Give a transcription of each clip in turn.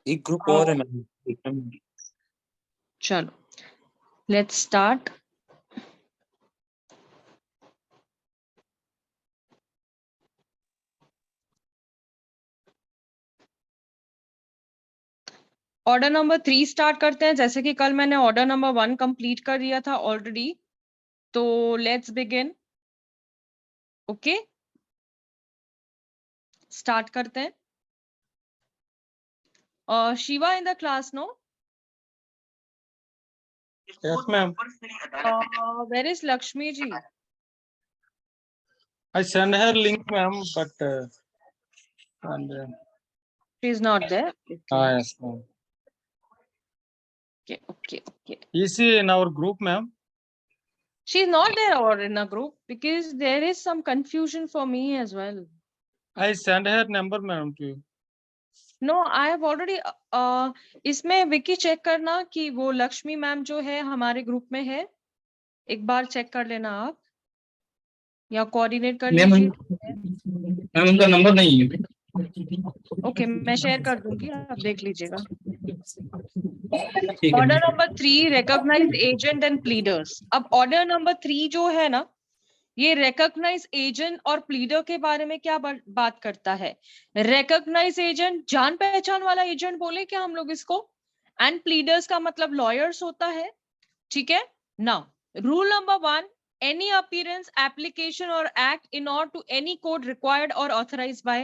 एक ग्रुप और है मैम। चलो let's start. Order number 3 start करते हैं। जैसे कि कल मैंने ऑर्डर नंबर 1 कंप्लीट कर दिया था ऑलरेडी, तो लेट्स बिगिन। ओके, स्टार्ट करते हैं। Shiva in the class, no? Yes, ma'am. Where is Lakshmi ji? I send her link, ma'am, but and She is not there. yes, ma'am. Okay. Is she in our group, ma'am? She is not there or in a group because there is some confusion for me as well. I send her number, ma'am, to you. No, I have already इसमें Vicky check करना कि वो Lakshmi ma'am जो है हमारे group में है, एक बार चेक कर लेना आप या कोऑर्डिनेट कर लीजिए। मैम उनका नंबर नहीं है। ओके, मैं शेयर कर दूंगी, आप देख लीजिएगा। Order number 3, recognise agent and pleaders. अब ऑर्डर नंबर 3 जो है ना, ये रिकॉग्नाइज एजेंट और प्लीडर के बारे में क्या बात करता है। रिकॉग्नाइज एजेंट जान पहचान वाला एजेंट बोले क्या हम लोग इसको, एंड प्लीडर्स का मतलब लॉयर्स होता है। ठीक है ना। Rule number 1, any appearance, application or act in or to any court required or authorized by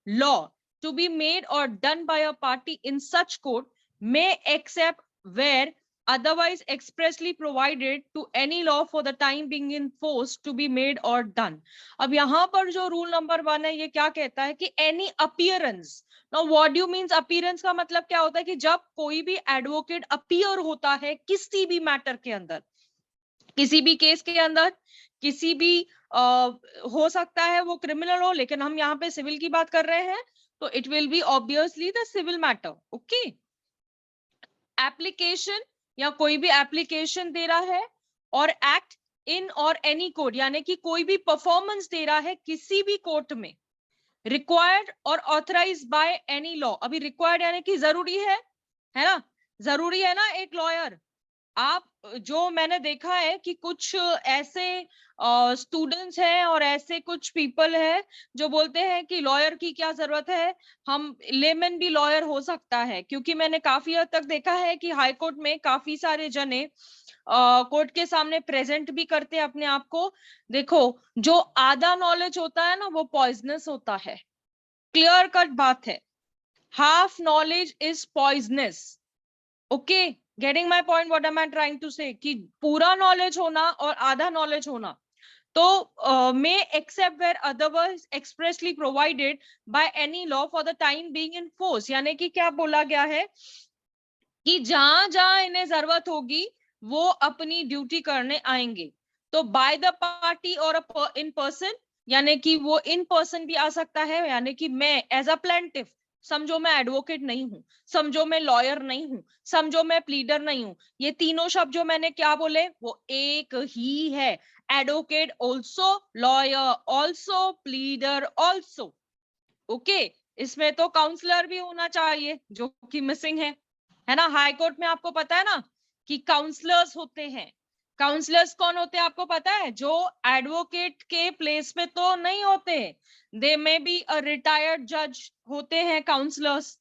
law to be made or done by a party in such court may except where otherwise expressly provided to any law for the time being in force to be made or done। अब यहां पर जो rule number 1 है ये क्या कहता है कि any appearance। Now what do you means appearance का मतलब क्या होता है कि जब कोई भी एडवोकेट अपीयर होता है किसी भी मैटर के अंदर, किसी भी केस के अंदर, किसी भी हो सकता है वो क्रिमिनल हो, लेकिन हम यहाँ पे सिविल की बात कर रहे हैं, तो it will be obviously the civil matter. Okay, application या कोई भी एप्लीकेशन दे रहा है, और एक्ट इन और एनी कोर्ट यानी कि कोई भी परफॉर्मेंस दे रहा है किसी भी कोर्ट में, रिक्वायर्ड और ऑथराइज बाय एनी लॉ। अभी रिक्वायर्ड यानी कि जरूरी है ना, जरूरी है ना एक लॉयर। आप जो मैंने देखा है कि कुछ ऐसे स्टूडेंट्स हैं और ऐसे कुछ पीपल है जो बोलते हैं कि लॉयर की क्या जरूरत है, हम लेमन भी लॉयर हो सकता है। क्योंकि मैंने काफी हद तक देखा है कि हाई कोर्ट में काफी सारे जने कोर्ट के सामने प्रेजेंट भी करते हैं अपने आप को। देखो, जो आधा नॉलेज होता है ना वो पॉइजनस होता है, क्लियर कट बात है। Half knowledge is poisonous. Okay, getting my point, what am I trying to say, कि पूरा नॉलेज होना और आधा नॉलेज होना। तो may except where otherwise expressly provided by any law for the time being in force, यानी कि क्या बोला गया है कि जहां जहां इन्हें जरूरत होगी वो अपनी ड्यूटी करने आएंगे। तो बाय द पार्टी और इन पर्सन, यानी कि वो इन पर्सन भी आ सकता है, यानी कि मैं एज अ प्लेंटिफ, समझो मैं एडवोकेट नहीं हूं, समझो मैं लॉयर नहीं हूं, समझो मैं प्लीडर नहीं हूं, ये तीनों शब्द जो मैंने क्या बोले वो एक ही है। Advocate also, lawyer also, pleader also. Okay, इसमें तो काउंसलर भी होना चाहिए जो कि मिसिंग है ना। हाई कोर्ट में आपको पता है ना कि काउंसलर्स होते हैं। काउंसलर्स कौन होते हैं आपको पता है, जो एडवोकेट के प्लेस में तो नहीं होते, दे मे बी अ रिटायर्ड जज होते हैं काउंसलर्स,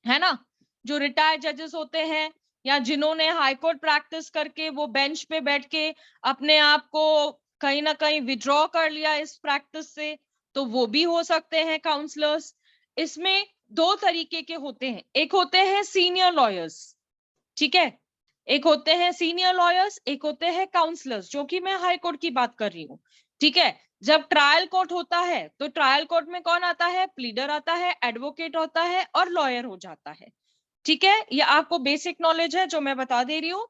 है ना। जो रिटायर्ड जजेस होते हैं या जिन्होंने हाई कोर्ट प्रैक्टिस करके वो बेंच पे बैठ के अपने आप को कहीं ना कहीं विड्रॉ कर लिया इस प्रैक्टिस से, तो वो भी हो सकते हैं काउंसलर्स। इसमें दो तरीके के होते हैं, एक होते हैं सीनियर लॉयर्स, ठीक है, एक होते हैं सीनियर लॉयर्स, एक होते हैं काउंसलर्स, जो कि मैं हाई कोर्ट की बात कर रही हूँ। ठीक है, जब ट्रायल कोर्ट होता है तो ट्रायल कोर्ट में कौन आता है, प्लीडर आता है, एडवोकेट होता है और लॉयर हो जाता है। ठीक है, ये आपको बेसिक नॉलेज है जो मैं बता दे रही हूँ।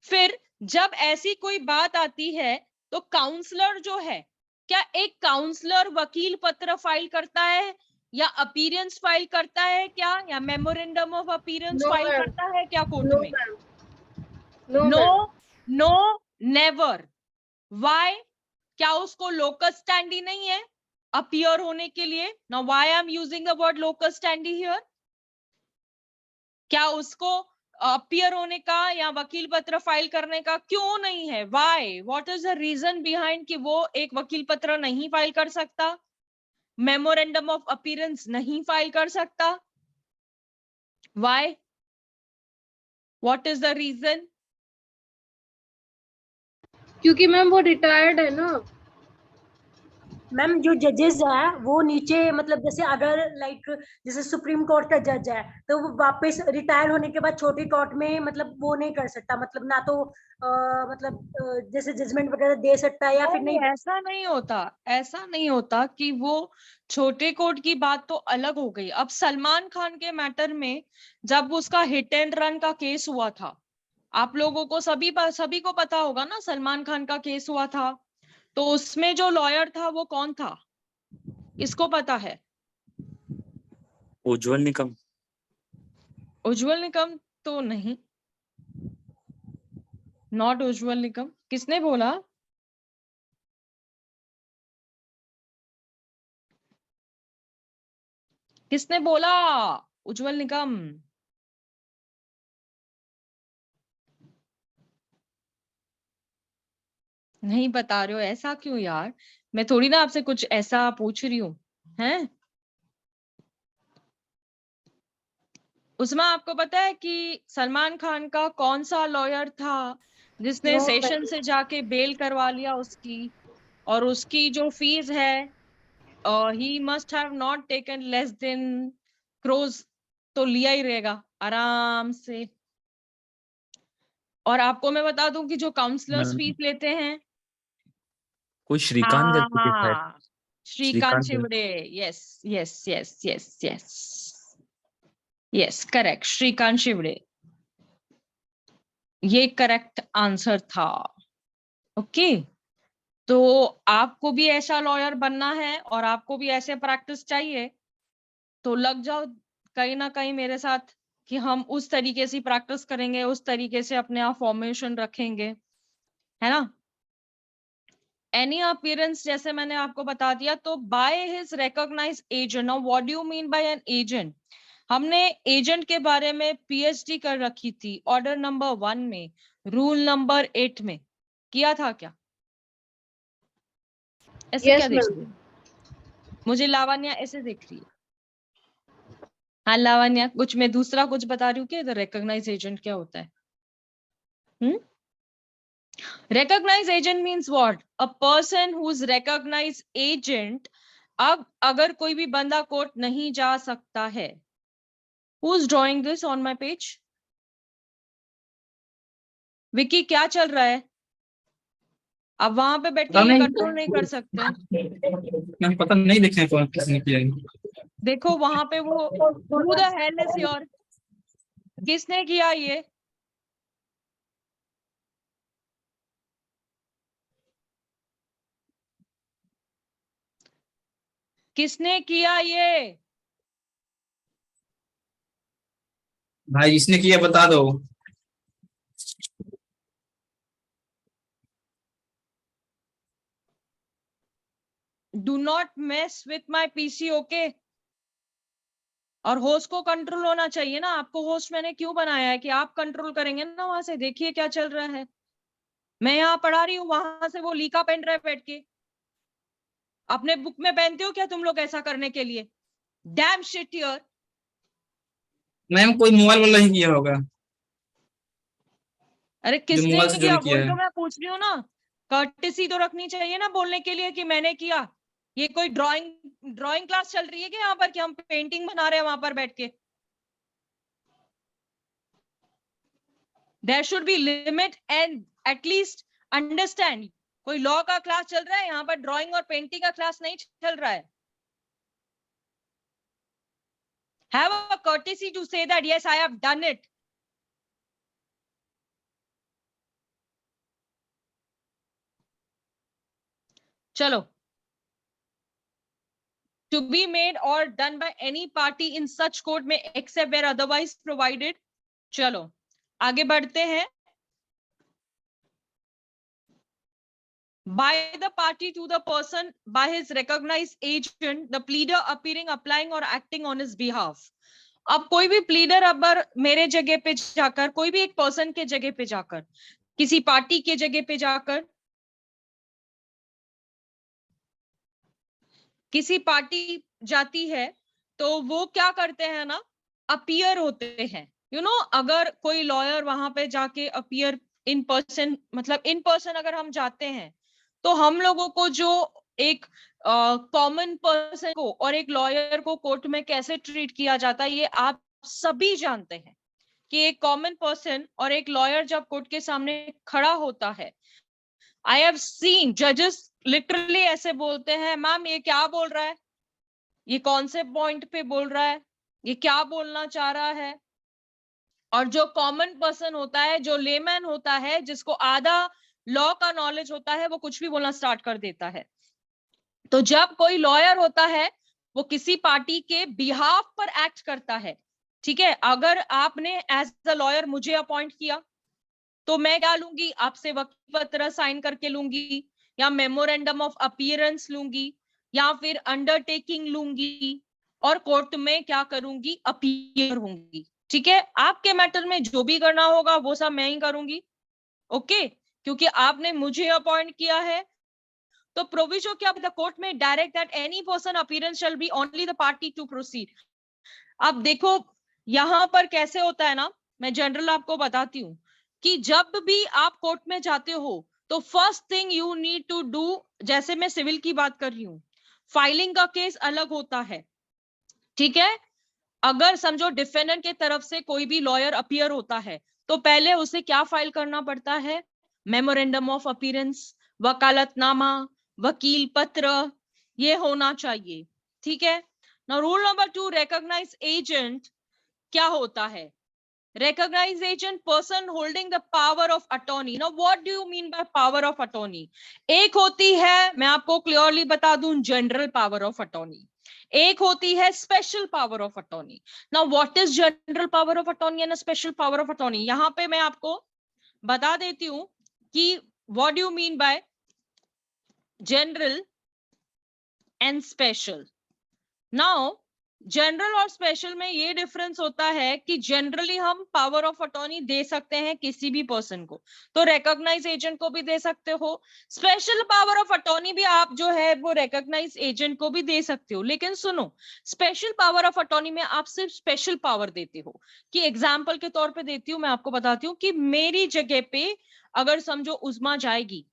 फिर जब ऐसी कोई बात आती है तो काउंसलर जो है, क्या एक काउंसलर वकील पत्र फाइल करता है या अपीयरेंस फाइल करता है क्या, या मेमोरेंडम ऑफ अपीयरेंस फाइल करता है क्या कोर्ट में? No, never. व्हाई? क्या उसको लोकस स्टैंडी नहीं है अपीयर होने के लिए? Now why I am using the word locus standi here? क्या उसको अपीयर होने का या वकील पत्र फाइल करने का क्यों नहीं है? Why? What is the reason behind कि वो एक वकील पत्र नहीं फाइल कर सकता, मेमोरेंडम ऑफ अपीयरेंस नहीं फाइल कर सकता? Why? What is the reason? क्योंकि मैम वो रिटायर्ड है ना। मैम जो जजेस है वो नीचे मतलब जैसे अगर लाइक जैसे सुप्रीम कोर्ट का जज है तो वो वापस रिटायर होने के बाद छोटी कोर्ट में मतलब वो नहीं कर सकता, मतलब ना तो जैसे जजमेंट वगैरह दे सकता है या फिर नहीं। ऐसा नहीं होता, ऐसा नहीं होता कि वो छोटे कोर्ट की बात तो अलग हो गई। अब सलमान खान के मैटर में जब उसका हिट एंड रन का केस हुआ था, आप लोगों को सभी को पता होगा ना, सलमान खान का केस हुआ था, तो उसमें जो लॉयर था वो कौन था? इसको पता है? उज्जवल निकम। उज्जवल निकम तो नहीं, नॉट उज्जवल निकम। किसने बोला? किसने बोला उज्जवल निकम? नहीं बता रहे हो, ऐसा क्यों यार? मैं थोड़ी ना आपसे कुछ ऐसा पूछ रही हूँ, हैं? उसमें आपको पता है कि सलमान खान का कौन सा लॉयर था जिसने No, सेशन से जाके बेल करवा लिया उसकी, और उसकी जो फीस है he must have not taken less than crores, तो लिया ही रहेगा आराम से। और आपको मैं बता दूं कि जो काउंसलर्स फीस लेते हैं, कोई श्रीकांत करके थे शायद। हाँ, Shrikant Shrikant. Shivde. Yes yes yes yes yes yes, correct, Shrikant Shivde, ये करेक्ट आंसर था। ओके, तो आपको भी ऐसा लॉयर बनना है और आपको भी ऐसे प्रैक्टिस चाहिए, तो लग जाओ कहीं ना कहीं मेरे साथ कि हम उस तरीके से प्रैक्टिस करेंगे, उस तरीके से अपने आप फॉर्मेशन रखेंगे, है ना? एनी अपीयरेंस जैसे मैंने आपको बता दिया, तो by his recognise agent. Now what do you mean by an agent? हमने एजेंट के बारे में पीएचडी कर रखी थी ऑर्डर नंबर 1 में, रूल नंबर 8 में। किया था क्या? ऐसे Yes, क्या देख ma'am. रही है? मुझे लावण्या ऐसे देख रही है। हाँ लावण्या, कुछ मैं दूसरा कुछ बता रही हूँ कि रिकॉग्नाइज एजेंट क्या होता है? Recognized agent means what? A person who's recognized agent. अब अगर कोई भी बंदा कोर्ट नहीं जा सकता है, who's drawing this on my page? Vicky क्या चल रहा है? अब वहां पे बैठ के ये कंट्रोल नहीं कर सकते। मैं पता नहीं देखे कौन किसने किया है। देखो वहां पे वो who the hell is your, किसने किया ये? किसने किया ये? भाई जिसने किया बता दो। Do not mess with my PC, okay? और होस्ट को कंट्रोल होना चाहिए ना। आपको होस्ट मैंने क्यों बनाया है कि आप कंट्रोल करेंगे ना, वहां से देखिए क्या चल रहा है। मैं यहाँ पढ़ा रही हूँ, वहां से वो लीका पेन रहा है बैठ के। अपने बुक में पहनते हो क्या तुम लोग ऐसा करने के लिए? डैम शिट यार। मैम कोई मोबाइल वाला ही किया होगा, अरे जो किसने मोबाइल से किया ज्वाइन किया वही है। तो मैं पूछ रही हूँ ना। कर्टेसी तो रखनी चाहिए ना बोलने के लिए कि मैंने किया। ये कोई ड्राइंग ड्राइंग क्लास चल रही है क्या यहाँ पर कि हम पेंटिंग बना रहे हैं वहां पर बैठ के? There should be limit and at least understand. कोई लॉ का क्लास चल रहा है यहाँ पर, ड्राइंग और पेंटिंग का क्लास नहीं चल रहा है। Have a courtesy to say that yes, I have done it. चलो, to be made or done by any party in such court में except where otherwise provided. चलो आगे बढ़ते हैं। By the party to the person by his recognized agent, the pleader appearing, applying or acting on his behalf. अब कोई भी pleader अगर मेरे जगह पे जाकर, कोई भी एक पर्सन के जगह पे जाकर, किसी पार्टी के जगह पे जाकर, किसी पार्टी जाती है तो वो क्या करते हैं ना, अपीयर होते हैं। अगर कोई लॉयर वहां पे जाके अपीयर इन पर्सन, मतलब इन पर्सन अगर हम जाते हैं तो हम लोगों को जो एक कॉमन पर्सन को और एक लॉयर को कोर्ट में कैसे ट्रीट किया जाता है ये आप सभी जानते हैं कि एक कॉमन पर्सन और एक लॉयर जब कोर्ट के सामने खड़ा होता है, आई हैव सीन जजेस लिटरली ऐसे बोलते हैं, मैम ये क्या बोल रहा है, ये कौन से पॉइंट पे बोल रहा है, ये क्या बोलना चाह रहा है। और जो कॉमन पर्सन होता है, जो लेमैन होता है, जिसको आधा लॉ का नॉलेज होता है, वो कुछ भी बोलना स्टार्ट कर देता है। तो जब कोई लॉयर होता है वो किसी पार्टी के बिहाफ पर एक्ट करता है, ठीक है। अगर आपने एज अ लॉयर मुझे अपॉइंट किया तो मैं क्या लूंगी, आपसे वकील पत्र साइन करके लूंगी, या मेमोरेंडम ऑफ अपीयरेंस लूंगी, या फिर अंडरटेकिंग लूंगी, और कोर्ट में क्या करूंगी, अपीयर होंगी, ठीक है। आपके मैटर में जो भी करना होगा वो सब मैं ही करूंगी, ओके, क्योंकि आपने मुझे अपॉइंट किया है। तो प्रोविजो क्या, द कोर्ट में direct that any person appearance shall be only the party to proceed. अब देखो यहां पर कैसे होता है ना, मैं जनरल आपको बताती हूँ कि जब भी आप कोर्ट में जाते हो तो first thing you need to do, जैसे मैं सिविल की बात कर रही हूँ, फाइलिंग का केस अलग होता है, ठीक है। अगर समझो डिफेंडेंट के तरफ से कोई भी लॉयर अपीयर होता है तो पहले उसे क्या फाइल करना पड़ता है, मेमोरेंडम ऑफ अपीयरेंस, वकालतनामा, वकील पत्र, ये होना चाहिए, ठीक है। Now rule number 2, recognise agent क्या होता है, recognize agent, person holding the power of attorney. Now what do you mean by power of attorney? एक होती है, मैं आपको क्लियरली बता दूं, जनरल पावर ऑफ अटॉर्नी, एक होती है special power of attorney. Now what is general power of attorney and special power of attorney, यहां पे मैं आपको बता देती हूं कि what do you mean bye general and special. Now general और स्पेशल में ये डिफरेंस होता है कि जनरली हम पावर ऑफ अटॉर्नी दे सकते हैं किसी भी पर्सन को, तो रिकॉग्नाइज एजेंट को भी दे सकते हो। स्पेशल पावर ऑफ अटॉर्नी भी आप जो है वो रिकॉग्नाइज एजेंट को भी दे सकते हो, लेकिन सुनो, स्पेशल पावर ऑफ अटॉर्नी में आप सिर्फ स्पेशल पावर देते हो। कि एग्जाम्पल के तौर पे देती हूँ, मैं आपको बताती हूँ कि मेरी जगह पे अगर समझो उस्मा जाएगी,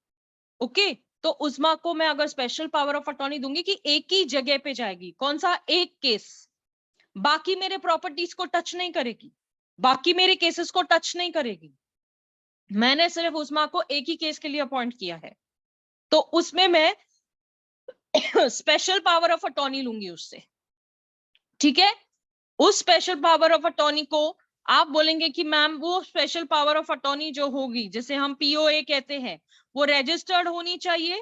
ओके, तो उस्मा को मैं अगर स्पेशल पावर ऑफ अटॉर्नी दूंगी कि एक ही जगह पे जाएगी, कौन सा, एक केस, बाकी मेरे प्रॉपर्टीज को टच नहीं करेगी, बाकी मेरे केसेस को टच नहीं करेगी। मैंने सिर्फ उस्मा को एक ही केस के लिए अपॉइंट किया है, तो उसमें मैं स्पेशल पावर ऑफ अटॉर्नी लूंगी उससे, ठीक है। उस स्पेशल पावर ऑफ अटॉर्नी को आप बोलेंगे कि मैम वो स्पेशल पावर ऑफ अटॉर्नी जो होगी, जिसे हम पीओए कहते हैं, वो रजिस्टर्ड होनी चाहिए,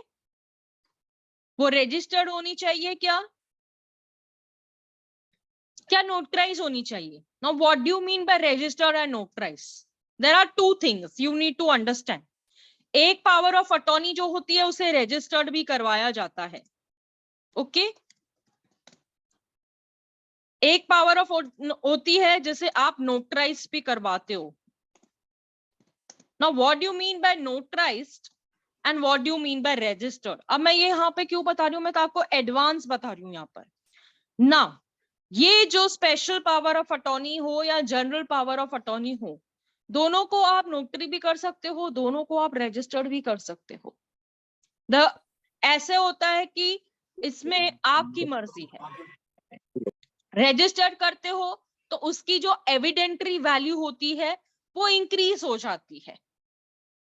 वो रजिस्टर्ड होनी चाहिए क्या, क्या नोटराइज होनी चाहिए। Now what do you mean by registered and notarise, there are two things you need to understand. एक पावर ऑफ अटॉर्नी जो होती है उसे रजिस्टर्ड भी करवाया जाता है, ओके। एक पावर ऑफ होती है जिसे आप नोटराइज भी करवाते हो। Now what do you mean bye notarised and what do you mean by registered. अब मैं ये यहाँ पे क्यों बता रही हूँ, मैं तो आपको एडवांस बता रही हूँ यहाँ पर ना। ये जो स्पेशल पावर ऑफ अटॉर्नी हो या जनरल पावर ऑफ अटॉर्नी हो, दोनों को आप नोटरी भी कर सकते हो, दोनों को आप रजिस्टर्ड भी कर सकते हो। ऐसे होता है कि इसमें आपकी मर्जी है। रजिस्टर्ड करते हो तो उसकी जो एविडेंटरी वैल्यू होती है वो इंक्रीज हो जाती है।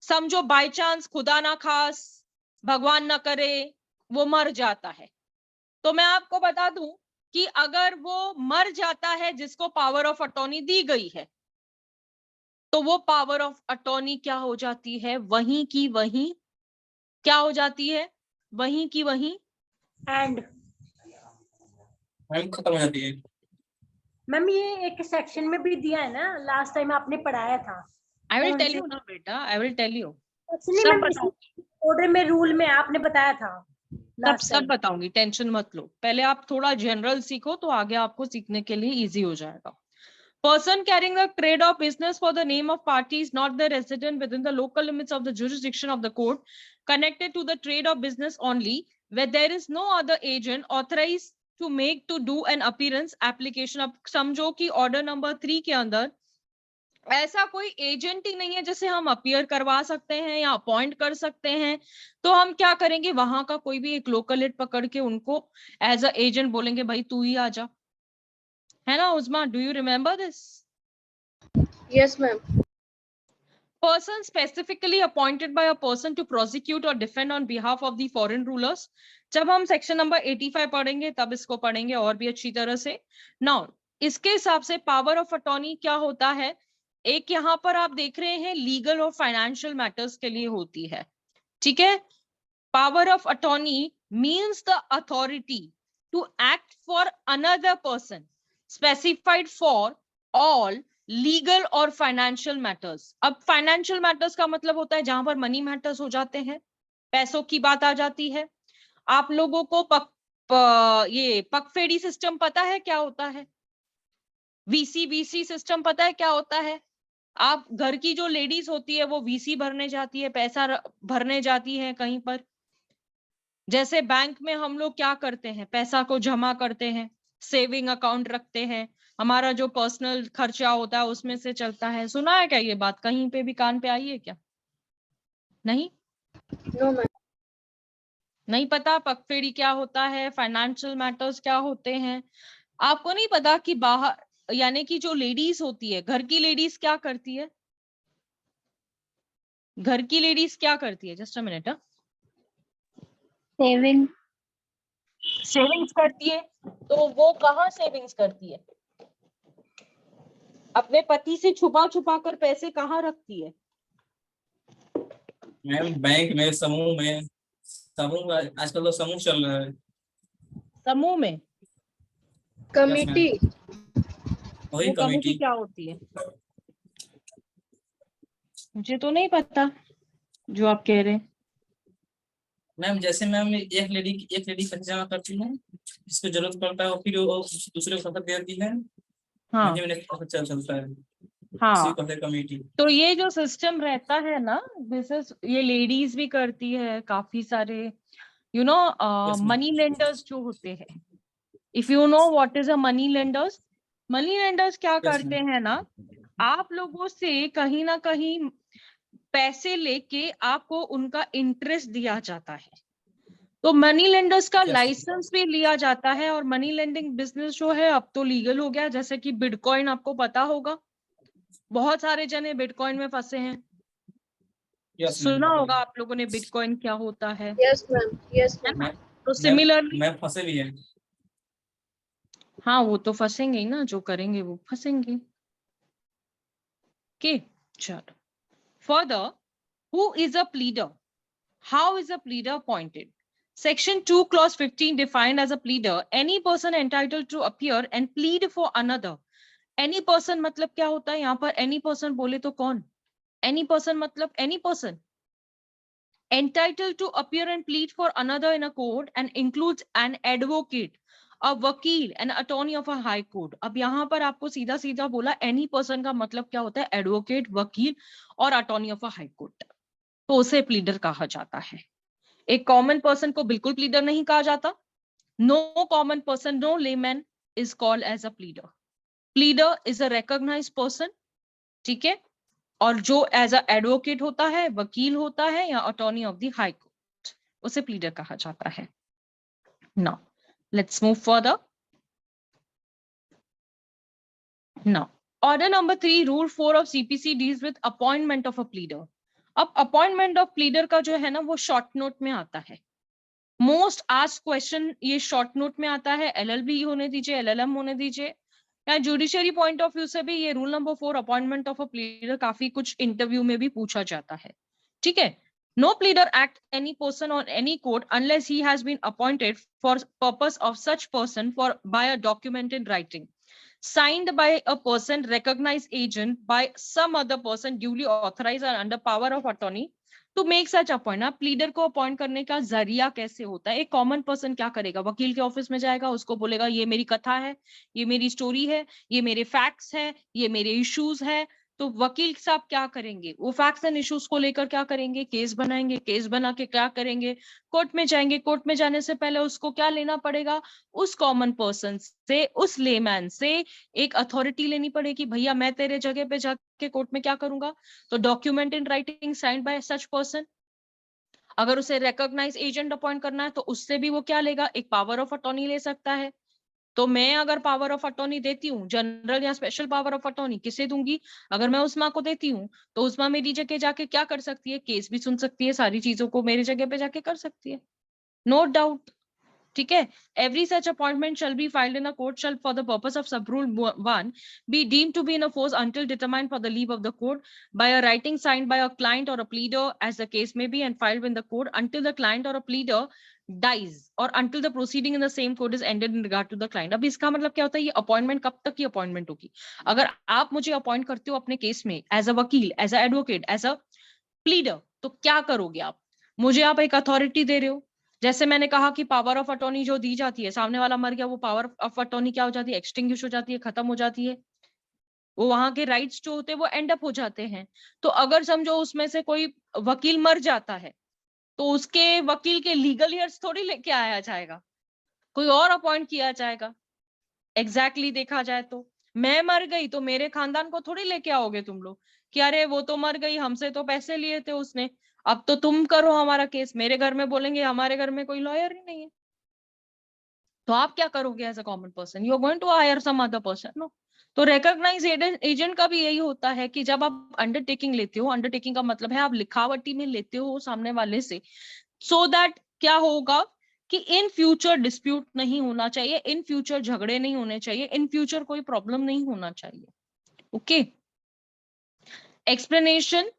समझो बाय चांस, खुदा ना खास, भगवान ना करे, वो मर जाता है, तो मैं आपको बता दूं कि अगर वो मर जाता है जिसको पावर ऑफ अटॉर्नी दी गई है, तो वो पावर ऑफ अटॉर्नी क्या हो जाती है, वहीं की वहीं क्या हो जाती है, वहीं की वहीं एंड खत्म हो जाती है। मैम ये एक सेक्शन में भी दिया है ना, लास्ट टाइम आपने पढ़ाया था। आई विल कौन टेल से? यू ना बेटा, I will tell you, actually सब मैम बताऊंगी, ऑर्डर में रूल में आपने बताया था last सब time। बताऊंगी, टेंशन मत लो। पहले आप थोड़ा जनरल सीखो तो आगे आपको सीखने के लिए इजी हो जाएगा। Person carrying the trade or business for the name of parties not the resident within the local limits of the jurisdiction of the court, connected to the trade or business only, where there is no other agent authorized to make to do an appearance application. अब समझो कि order number 3 के अंदर ऐसा कोई agent ही नहीं है जिसे हम अपीयर करवा सकते हैं या अपॉइंट कर सकते हैं, तो हम क्या करेंगे, वहां का कोई भी एक लोकल एड पकड़ के उनको एज अ एजेंट बोलेंगे भाई तू ही आ जा, है ना Usma? Do you remember this? Yes, ma'am. Person specifically appointed by a person to prosecute or defend on behalf of the foreign rulers. जब हम सेक्शन नंबर 85 पढ़ेंगे तब इसको पढ़ेंगे और भी अच्छी तरह से. नाउ इसके हिसाब से पावर ऑफ अटॉर्नी क्या होता है, एक यहाँ पर आप देख रहे हैं लीगल और फाइनेंशियल मैटर्स के लिए होती है, ठीक है. Power of attorney means the authority to act for another person specified for all legal और फाइनेंशियल मैटर्स. अब फाइनेंशियल मैटर्स का मतलब होता है जहां पर मनी मैटर्स हो जाते हैं, पैसों की बात आ जाती है. आप लोगों को ये पगफेड़ी सिस्टम पता है क्या होता है? वीसी सिस्टम पता है क्या होता है? आप घर की जो लेडीज होती है वो वीसी भरने जाती है, पैसा भरने जाती है कहीं पर. जैसे बैंक में हम लोग क्या करते हैं, पैसा को जमा करते हैं, सेविंग अकाउंट रखते हैं, हमारा जो पर्सनल खर्चा होता है उसमें से चलता है. सुना है क्या ये बात? कहीं पे भी कान पे आई है क्या? नहीं, No, ma'am. नहीं पता पगफेड़ी क्या होता है, फाइनेंशियल मैटर्स क्या होते हैं. आपको नहीं पता कि बाहर यानी कि जो लेडीज होती है, घर की लेडीज क्या करती है, घर की लेडीज क्या करती है, just a minute, Saving. Savings करती है. तो वो कहाँ सेविंग्स करती है? अपने पति से छुपा छुपा कर पैसे कहाँ रखती है? मैम बैंक में, समूह में. समूह आजकल तो समूह चल रहा है. समूह में. Committee. वही वो कमेटी कमेटी. क्या होती है? मुझे तो नहीं पता जो आप कह रहे हैं. मैम जैसे मैम एक लेडी पैसे जमा करती है, जिसको जरूरत पड़ता है और फिर वो दूसरे को खबर देती है. हाँ महीने में खर्चा चलता है. हाँ. इसी को कमेटी. तो ये जो सिस्टम रहता है ना, दिस इज, ये लेडीज भी करती है, काफी सारे you know Yes, ma'am. Money lenders जो होते हैं. If you know what is a money lenders, money lenders क्या Yes, करते हैं ना, आप लोगों से कहीं ना कहीं पैसे लेके आपको उनका इंटरेस्ट दिया जाता है. तो मनी लेंडर्स का Yes. लाइसेंस भी लिया जाता है. और मनी लेंडिंग बिजनेस जो है अब तो लीगल हो गया. जैसे कि बिटकॉइन आपको पता होगा, बहुत सारे जने बिटकॉइन में फंसे हैं. Yes, ma'am. सुना होगा आप लोगों ने बिटकॉइन क्या होता है. Yes, ma'am. Yes, ma'am. तो सिमिलरली, मैं फंसे भी है. हाँ वो तो फंसेंगे ही ना, जो करेंगे वो फंसेंगे. ओके, चलो. Further, who is a pleader? How is a pleader appointed? Section 2 clause 15 defined as a pleader any person entitled to appear and plead for another. Any person मतलब क्या होता है यहाँ पर? any person बोले तो कौन? any person मतलब any person entitled to appear and plead for another in a court and includes an advocate, a वकील, an attorney of a high court. अब यहाँ पर आपको सीधा सीधा बोला any person का मतलब क्या होता है? एडवोकेट, वकील और attorney of a high court. तो उसे प्लीडर कहा जाता है. एक कॉमन पर्सन को बिल्कुल प्लीडर नहीं कहा जाता. No common person, no layman is called as a pleader. Pleader is a recognised person, ठीक है, और जो एज अ एडवोकेट होता है, वकील होता है या attorney of the high court, उसे प्लीडर कहा जाता है. Now let's move further. Now order number 3 rule 4 of CPC deals with appointment of a pleader. अब अपॉइंटमेंट ऑफ प्लीडर का जो है ना वो शॉर्ट नोट में आता है. मोस्ट आस्क्ड क्वेश्चन ये शॉर्ट नोट में आता है. एलएलबी होने दीजिए, एलएलएम होने दीजिए, या जुडिशियरी पॉइंट ऑफ व्यू से भी ये rule number 4 appointment of a pleader काफी कुछ इंटरव्यू में भी पूछा जाता है. ठीक है. No pleader act any person on any court unless he has been appointed for purpose of such person for by a document in writing signed by a person, recognized agent by some other person duly authorized and under power of attorney to make such appoint. आप pleader को appoint करने का जरिया कैसे होता है? एक common person क्या करेगा? वकील के ऑफिस में जाएगा, उसको बोलेगा ये मेरी कथा है, ये मेरी स्टोरी है, ये मेरे फैक्ट्स है, ये मेरे इश्यूज है। तो वकील साहब क्या करेंगे? वो फैक्ट्स एंड इश्यूज को लेकर क्या करेंगे? केस बनाएंगे। केस बना के क्या करेंगे? कोर्ट में जाएंगे। कोर्ट में जाने से पहले उसको क्या लेना पड़ेगा? उस कॉमन पर्सन से, उस लेमैन से एक अथॉरिटी लेनी पड़ेगी। भैया मैं तेरे जगह पे जाके कोर्ट में क्या करूंगा? तो document in writing signed by such person. अगर उसे रिकॉग्नाइज एजेंट अपॉइंट करना है तो उससे भी वो क्या लेगा? एक पावर ऑफ अटॉर्नी ले सकता है। तो मैं अगर पावर ऑफ अटॉर्नी देती हूँ, जनरल या स्पेशल पावर ऑफ अटॉर्नी किसे दूंगी? अगर मैं उस्मा को देती हूँ तो उस्मा मेरी जगह जाके क्या कर सकती है? केस भी सुन सकती है, सारी चीजों को मेरी जगह पे जाके कर सकती है, नो डाउट। ठीक है। Every such appointment shall be filed in a court shall for the purpose of sub rule 1 be deemed to be in a force until determined for the leave of the court by a writing signed by a client or a pleader as the case may be and filed in the court until the client or a pleader dies or until the proceeding in the same court is ended in regard to the client। अब इसका मतलब क्या होता है? ये appointment कब तक की अपॉइंटमेंट होगी? अगर आप मुझे अपॉइंट करते हो अपने केस में एज अ वकील, as a advocate, as a pleader, तो क्या करोगे आप? मुझे आप एक अथॉरिटी दे रहे हो। जैसे मैंने कहा कि पावर ऑफ अटॉर्नी जो दी जाती है, सामने वाला मर गया, वो पावर ऑफ अटॉर्नी क्या हो जाती है? एक्सटिंग्विश हो जाती है, खत्म हो जाती है। वो वहां के राइट्स जो होते हैं वो एंड अप हो जाते हैं। तो अगर समझो उसमें से कोई वकील मर जाता है तो उसके वकील के लीगल ईयर्स थोड़ी लेके आया जाएगा, कोई और अपॉइंट किया जाएगा। एग्जैक्टली देखा जाए तो मैं मर गई तो मेरे खानदान को थोड़ी लेके आओगे तुम लोग कि अरे वो तो मर गई, हमसे तो पैसे लिए थे उसने, अब तो तुम करो हमारा केस। मेरे घर में बोलेंगे हमारे घर में कोई लॉयर ही नहीं है, तो आप क्या करोगे as a common person? You are going to hire some other person, no. तो रिकॉग्नाइज एजेंट का भी यही होता है कि जब आप अंडरटेकिंग लेते हो, अंडरटेकिंग का मतलब है आप लिखावटी में लेते हो सामने वाले से, सो दैट क्या होगा कि इन फ्यूचर डिस्प्यूट नहीं होना चाहिए, इन फ्यूचर झगड़े नहीं होने चाहिए, इन फ्यूचर कोई प्रॉब्लम नहीं होना चाहिए। Okay. Explanation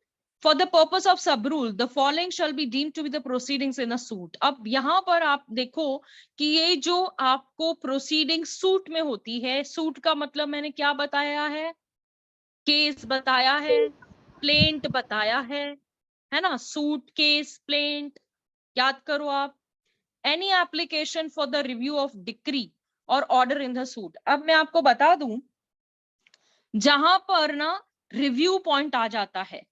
for the purpose of sub rule the following shall be deemed to be the proceedings in a suit. अब यहां पर आप देखो कि ये जो आपको प्रोसीडिंग सूट में होती है, सूट का मतलब मैंने क्या बताया है? केस बताया है, प्लेंट बताया है ना? सूट, केस, प्लेंट याद करो आप। Any application for the review of decree और ऑर्डर इन द सूट। अब मैं आपको बता दूं, जहां पर ना रिव्यू पॉइंट आ जाता है,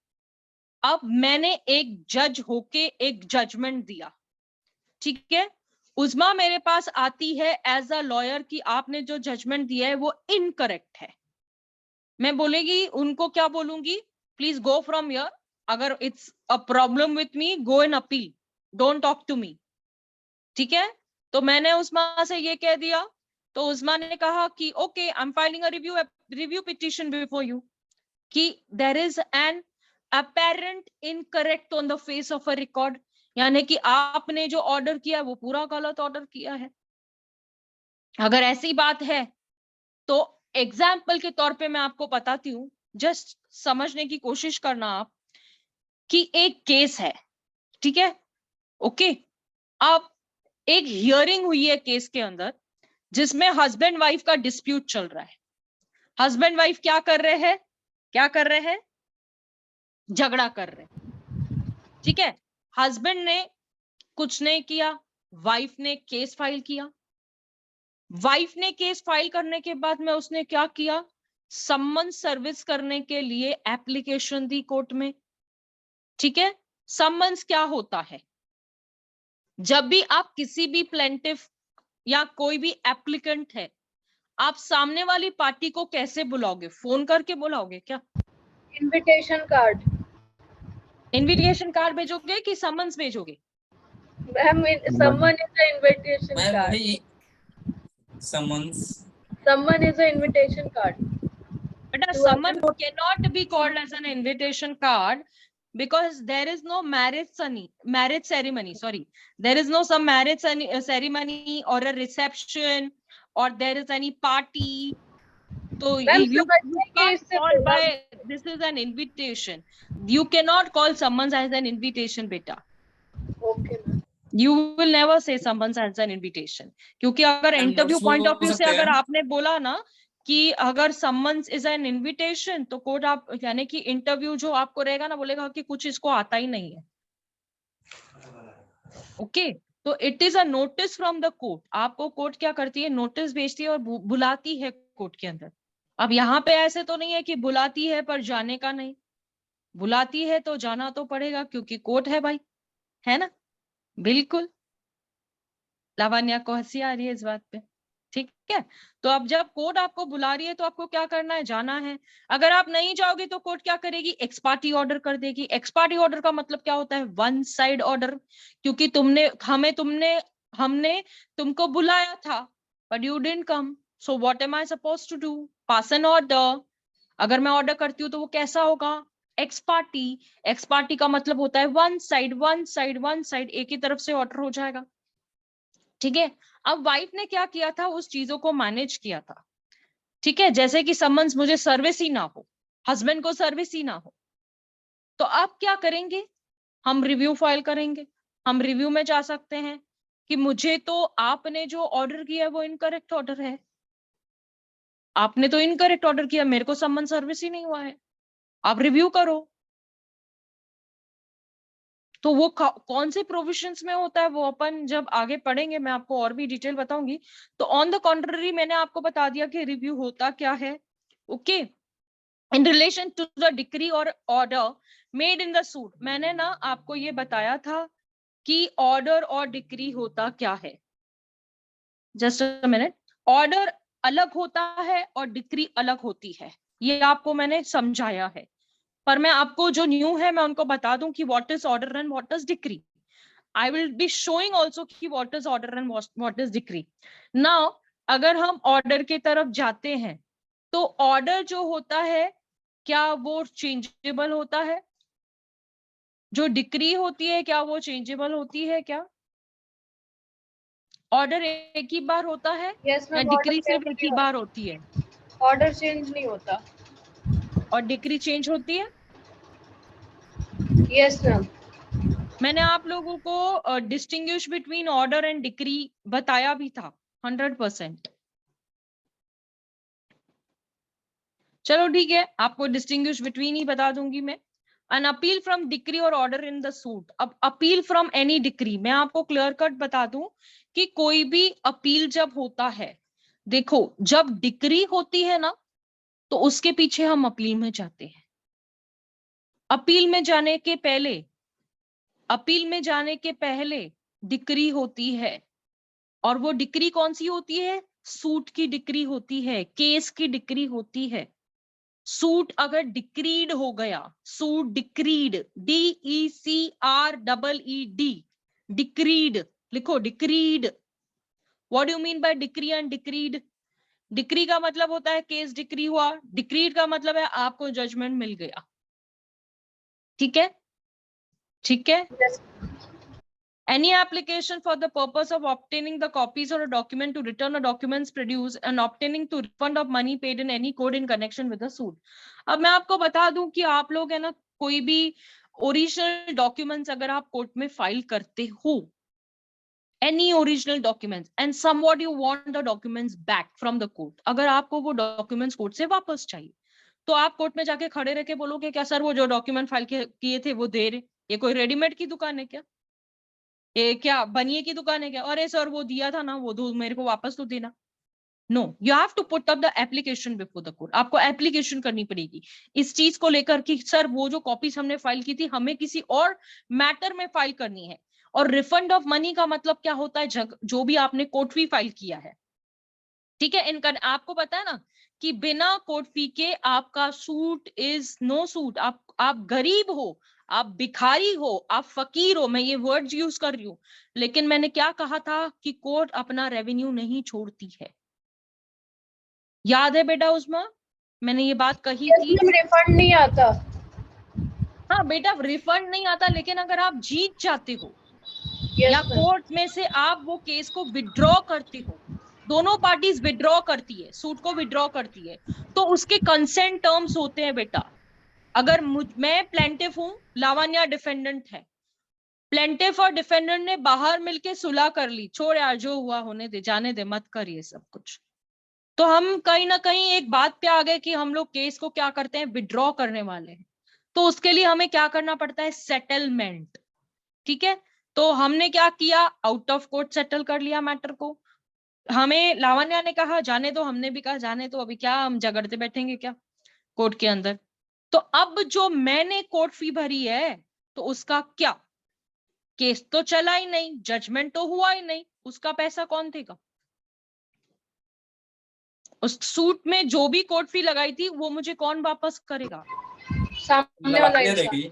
अब मैंने एक जज होके एक जजमेंट दिया, ठीक है, उस्मा मेरे पास आती है एज अ लॉयर कि आपने जो जजमेंट दिया है वो इनकरेक्ट है। मैं बोलेगी उनको, क्या बोलूंगी? प्लीज गो फ्रॉम हियर, अगर it's a problem with me go in appeal, don't talk to me. ठीक है। तो मैंने उस्मा से ये कह दिया, तो उस्मा ने कहा कि okay I am filing a review petition before you कि there is an apparent incorrect on the face of a record, यानी कि आपने जो ऑर्डर किया वो पूरा गलत ऑर्डर किया है। अगर ऐसी बात है तो एग्जाम्पल के तौर पे मैं आपको बताती हूँ, जस्ट समझने की कोशिश करना आप, कि एक केस है, ठीक है, ओके। अब एक हियरिंग हुई है केस के अंदर जिसमें हस्बैंड वाइफ का डिस्प्यूट चल रहा है। हस्बैंड वाइफ क्या कर रहे हैं? क्या कर रहे हैं? झगड़ा कर रहे हैं, ठीक है। हस्बैंड ने कुछ नहीं किया, वाइफ ने केस फाइल किया। वाइफ ने केस फाइल करने के बाद में उसने क्या किया? सम्मन सर्विस करने के लिए एप्लीकेशन दी कोर्ट में, ठीक है। सम्मन्स क्या होता है? जब भी आप किसी भी प्लेंटिफ या कोई भी एप्लीकेंट है, आप सामने वाली पार्टी को कैसे बुलाओगे? फोन करके बुलाओगे क्या? Invitation card. इनविटेशन कार्ड भेजोगे कि समन्स भेजोगे? Ma'am, someone is the invitation ma'am card. वही summons. Someone is the invitation card. But a To summon attend- cannot be called as an invitation card because there is no marriage ceremony. Sorry, there is no some marriage ceremony or a reception or there is any party. So Ma'am, you समझने के can't इससे call बोला- by this is an invitation. You cannot call summons as an invitation, beta. Okay, ma'am. You will never say summons as an invitation. क्योंकि अगर Ma'am, interview notes point वो of view हो से सकते अगर हैं? आपने बोला ना कि अगर समन्स इज एन इनविटेशन, तो कोर्ट आप यानी कि इंटरव्यू जो आपको रहेगा ना बोलेगा कि कुछ इसको आता ही नहीं है, ओके तो it is a notice from the court. आपको कोर्ट क्या करती है, नोटिस भेजती है और बुलाती है कोर्ट के अंदर। अब यहाँ पे ऐसे तो नहीं है कि बुलाती है पर जाने का नहीं, बुलाती है तो जाना तो पड़ेगा क्योंकि कोर्ट है भाई, है ना। बिल्कुल, लावण्या को हंसी आ रही है इस बात पे, ठीक है। तो अब जब कोर्ट आपको बुला रही है तो आपको क्या करना है, जाना है। अगर आप नहीं जाओगे तो कोर्ट क्या करेगी, एक्स पार्टी ऑर्डर कर देगी। एक्स पार्टी ऑर्डर का मतलब क्या होता है, वन साइड ऑर्डर, क्योंकि हमने तुमको बुलाया था but you didn't come, so what am I suppose to do, pass an order. अगर मैं ऑर्डर करती हूँ तो वो कैसा होगा, एक्स पार्टी। एक्स पार्टी का मतलब होता है one side one side one side, एक ही तरफ से ऑर्डर हो जाएगा, ठीक है। अब वाइफ ने क्या किया था, उस चीजों को मैनेज किया था, ठीक है। जैसे कि समन्स मुझे सर्विस ही ना हो, हस्बैंड को सर्विस ही ना हो, तो आप क्या करेंगे, हम रिव्यू फाइल करेंगे। हम रिव्यू में जा सकते हैं कि मुझे तो आपने जो ऑर्डर किया है वो इनकरेक्ट ऑर्डर है, आपने तो इनकरेक्ट ऑर्डर किया, मेरे को समन सर्विस ही नहीं हुआ है, आप रिव्यू करो। तो वो कौन से प्रोविजंस में होता है वो अपन जब आगे पढ़ेंगे, मैं आपको और भी डिटेल बताऊंगी। तो ऑन द कॉन्ट्ररी मैंने आपको बता दिया कि रिव्यू होता क्या है, okay. In relation to the decree और order made in the suit, मैंने ना आपको ये बताया था कि ऑर्डर और डिक्री होता क्या है। जस्ट अ मिनट, ऑर्डर अलग होता है और डिक्री अलग होती है, ये आपको मैंने समझाया है। पर मैं आपको जो न्यू है मैं उनको बता दूं कि what is order and what is decree. I will be showing also कि what is order and what is decree. Now अगर हम ऑर्डर की तरफ जाते हैं तो ऑर्डर जो होता है क्या वो चेंजेबल होता है, जो डिक्री होती है क्या वो चेंजेबल होती है, क्या ऑर्डर एक ही बार होता है यस या मैम, डिक्री सिर्फ एक ही बार होती है, ऑर्डर चेंज नहीं होता। और डिक्री चेंज होती है। Yes ma'am. मैंने आप लोगों को distinguish between order and decree बताया भी था 100%। चलो ठीक है, आपको डिस्टिंग्विश बिटवीन ही बता दूंगी मैं। एन अपील फ्रॉम डिक्री और ऑर्डर इन द सूट। अब अपील फ्रॉम एनी डिक्री, मैं आपको क्लियर कट बता दूं कि कोई भी अपील जब होता है, देखो जब डिक्री होती है ना तो उसके पीछे हम अपील में जाते हैं। अपील में जाने के पहले डिक्री होती है, और वो डिक्री कौन सी होती है, सूट की डिक्री होती है, केस की डिक्री होती है। सूट अगर डिक्रीड हो गया, सूट डिक्रीड, DECREED, डिक्रीड लिखो, decreed. What do you mean bye decree and decreed? Decree का मतलब होता है केस डिक्री हुआ, डिक्रीड का मतलब है आपको जजमेंट मिल गया, ठीक है, ठीक है। Any application for the purpose of obtaining the copies or a document to return or documents produced and obtaining to refund of money paid in any code in connection with the suit। अब मैं आपको बता दूं कि आप लोग है ना, कोई भी ओरिजिनल डॉक्यूमेंट्स अगर आप कोर्ट में फाइल करते हो, any original documents and somewhat you want the documents back from the court, अगर आपको वो डॉक्यूमेंट्स कोर्ट से वापस चाहिए तो आप कोर्ट में जाके खड़े रह के बोलोगे क्या सर वो जो डॉक्यूमेंट फाइल किए थे वो दे रहे? ये कोई रेडीमेड की दुकान है क्या, ये क्या बनिए की दुकान है क्या? अरे सर वो दिया था ना, वो दो मेरे को वापस तो देना। No, you have to put up the application before the court. आपको एप्लीकेशन करनी पड़ेगी इस चीज को लेकर कि सर वो जो कॉपीज हमने फाइल की थी हमें किसी और मैटर में फाइल करनी है। और रिफंड ऑफ मनी का मतलब क्या होता है, जो भी आपने कोर्ट फी फाइल किया है, ठीक है। इनका आपको पता है ना कि बिना कोर्ट फी के आपका सूट इज नो सूट। आप गरीब हो, आप भिखारी हो, आप फकीर हो, मैं ये वर्ड्स यूज कर रही हूँ, लेकिन मैंने क्या कहा था कि कोर्ट अपना रेवेन्यू नहीं छोड़ती है। याद है बेटा उस्मा, मैंने ये बात कही थी। रिफंड नहीं आता। हाँ बेटा, रिफंड नहीं आता, लेकिन अगर आप जीत जाते हो Yes, या ma'am. कोर्ट में से आप वो केस को विड्रॉ करते हो, दोनों पार्टीज विड्रॉ करती है, सूट को विड्रॉ करती है, तो उसके कंसेंट टर्म्स होते हैं बेटा। अगर मैं प्लेंटिफ हूं, लावण्या डिफेंडेंट है, प्लेंटिफ और डिफेंडेंट ने बाहर मिलके सुलह कर ली, छोड़ यार जो हुआ होने दे, जाने दे, मत कर ये सब कुछ, तो हम कहीं ना कहीं एक बात पे आ गए कि हम लोग केस को क्या करते हैं, विड्रॉ करने वाले हैं। तो उसके लिए हमें क्या करना पड़ता है, सेटलमेंट, ठीक है। तो हमने क्या किया, आउट ऑफ कोर्ट सेटल कर लिया मैटर को। हमें लावण्या ने कहा जाने दो, हमने भी कहा जाने दो, अभी क्या हम झगड़ते बैठेंगे क्या कोर्ट के अंदर। तो अब जो मैंने कोर्ट फी भरी है तो उसका क्या, केस तो चला ही नहीं, जजमेंट तो हुआ ही नहीं, उसका पैसा कौन देगा? उस सूट में जो भी कोर्ट फी लगाई थी वो मुझे कौन वापस करेगा? सामने वाला लावण्या इंसान। देगी।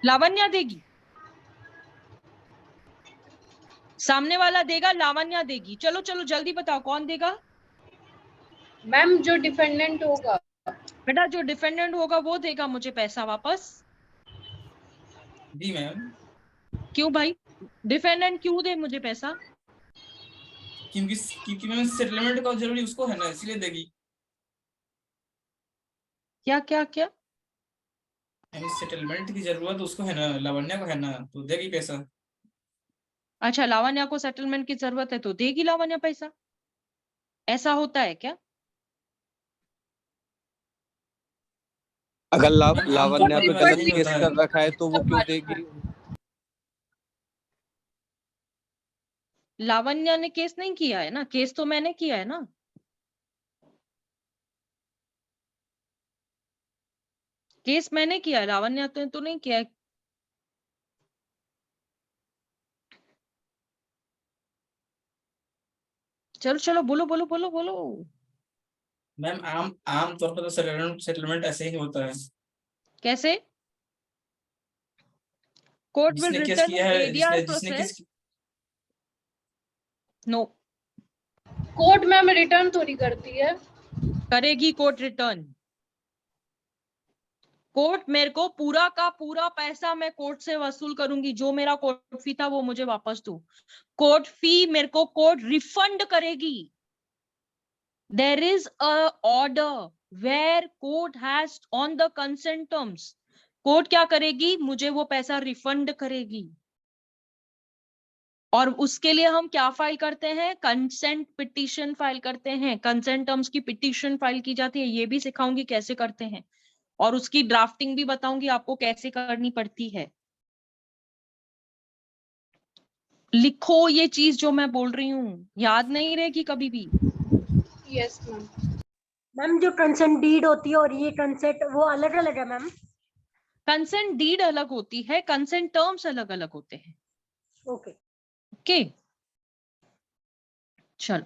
लावण्या देगी, सामने वाला देगा, लावण्या देगी। चलो चलो जल्दी बताओ कौन देगा? मैम जो डिफेंडेंट होगा। बेटा जो डिफेंडेंट होगा वो देगा मुझे पैसा वापस। जी मैम, क्यों भाई, डिफेंडेंट क्यों दे मुझे पैसा? क्योंकि मैम सेटलमेंट का जरूरी उसको है ना, इसलिए देगी। क्या क्या क्या? सेटलमेंट की जरूरत उसको है ना, लावण्या को है ना, तो देगी पैसा। अच्छा, लावण्या को सेटलमेंट की जरूरत है तो देगी लावण्या पैसा, ऐसा होता है क्या? अगर मैम, आमतौर लावण्या पर पे वैसा गलत ही केस होता है। कर रखा है तो वो क्यों देगी? लावण्या ने केस नहीं किया है ना, केस तो मैंने किया है ना। केस मैंने किया है, लावण्या तो नहीं किया है। चलो चलो बोलो बोलो बोलो बोलो। मैम आमतौर पर तो सेटलमेंट ऐसे ही होता है। कैसे? कोर्ट विल जिसने केस रिटर्न किया है, ADR जिसने process. Case no, court ma'am return थोड़ी करती है। करेगी कोर्ट रिटर्न। कोर्ट मेरे को पूरा का पूरा पैसा मैं कोर्ट से वसूल करूंगी, जो मेरा कोर्ट फी था वो मुझे वापस दो। कोर्ट फी मेरे को कोर्ट रिफंड करेगी। There is a order where court has on the consent terms, court क्या करेगी, मुझे वो पैसा रिफंड करेगी। और उसके लिए हम क्या फाइल करते हैं, कंसेंट पिटीशन फाइल करते हैं, कंसेंट टर्म्स की पिटीशन फाइल की जाती है, ये भी सिखाऊंगी कैसे करते हैं, और उसकी ड्राफ्टिंग भी बताऊंगी आपको कैसे करनी पड़ती है। लिखो ये चीज जो मैं बोल रही हूँ, याद नहीं रहेगी कभी भी। Yes ma'am. मैम जो कंसेंट डीड होती है और ये कंसेंट वो अलग अलग है मैम? कंसेंट डीड अलग होती है, कंसेंट टर्म्स अलग अलग होते हैं। ओके। ओके चलो,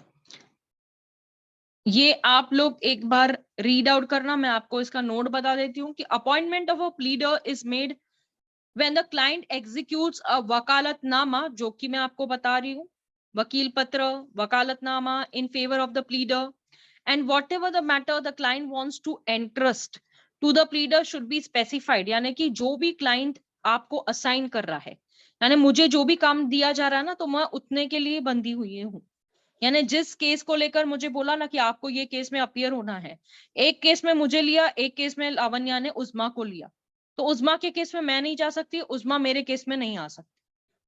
ये आप लोग एक बार रीड आउट करना, मैं आपको इसका नोट बता देती हूँ कि appointment of a pleader is made when the client executes a vakalatnama, जो कि मैं आपको बता रही हूँ, वकील पत्र, vakalatnama in favour of the pleader, and whatever the matter the client wants to entrust to the pleader should be specified, यानी कि जो भी क्लाइंट आपको असाइन कर रहा है, यानी मुझे जो भी काम दिया जा रहा है ना, तो मैं उतने के लिए बंधी हुई हूँ। यानी जिस केस को लेकर मुझे बोला ना कि आपको ये केस में अपीयर होना है, एक केस में मुझे लिया, एक केस में लावण्या ने उस्मा को लिया, तो उस्मा के केस में मैं नहीं जा सकती, उस्मा मेरे केस में नहीं आ सकती।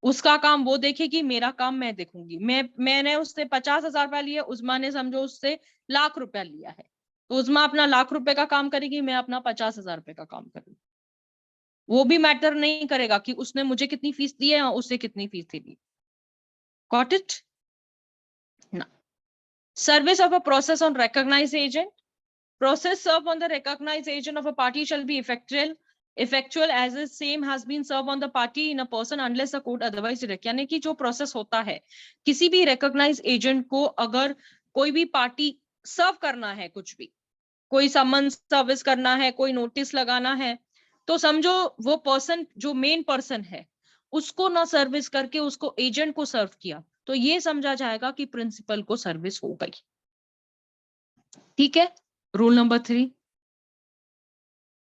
उसका काम वो देखेगी, मेरा काम मैं देखूंगी। मैंने उससे 50,000 रुपया लिया, उस्मा ने समझो उससे ₹1,00,000 लिया है, तो उस्मा अपना ₹1,00,000 का काम करेगी, मैं अपना 50,000 रुपए का काम करूंगी। वो भी मैटर नहीं करेगा कि उसने मुझे कितनी फीस दी है या उससे कितनी फीस दी। गॉट इट ना? Service of a process on recognised agent, process served on the recognized agent of a party shall be effectual as the same has been served on the party in a person unless the court otherwise direct, यानी कि जो process होता है किसी भी recognise agent को, अगर कोई भी पार्टी सर्व करना है, कुछ भी कोई समन सर्विस करना है, कोई नोटिस लगाना है, तो समझो वो पर्सन जो मेन पर्सन है उसको ना सर्विस करके उसको एजेंट को सर्व किया, तो ये समझा जाएगा कि प्रिंसिपल को सर्विस हो गई। ठीक है, rule number 3।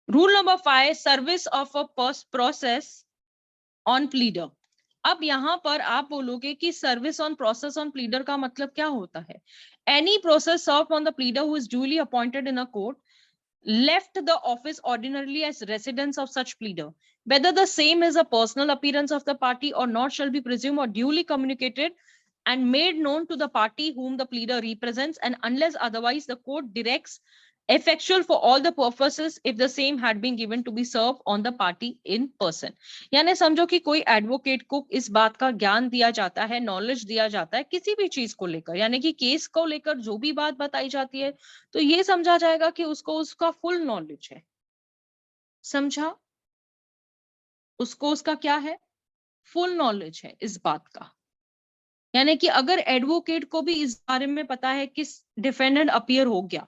Rule number 5, service of a process on pleader. अब यहां पर आप बोलोगे कि service on process on pleader का मतलब क्या होता है? Any process serve on the pleader who is duly appointed in a court left the office ordinarily as residence of such pleader, whether the same is a personal appearance of the party or not, shall be presumed or duly communicated and made known to the party whom the pleader represents, and unless otherwise the court directs effectual for all the purposes if the same had been given to be served on the party in person. यानी समझो कि कोई advocate को इस बात का ज्ञान दिया जाता है, नॉलेज दिया जाता है किसी भी चीज को लेकर, यानी कि केस को लेकर जो भी बात बताई जाती है तो ये समझा जाएगा कि उसको उसका फुल नॉलेज है। समझा? उसको उसका क्या है? फुल नॉलेज है इस बात का। यानी कि अगर एडवोकेट को भी इस बारे में पता है कि डिफेंडेंट अपीयर हो गया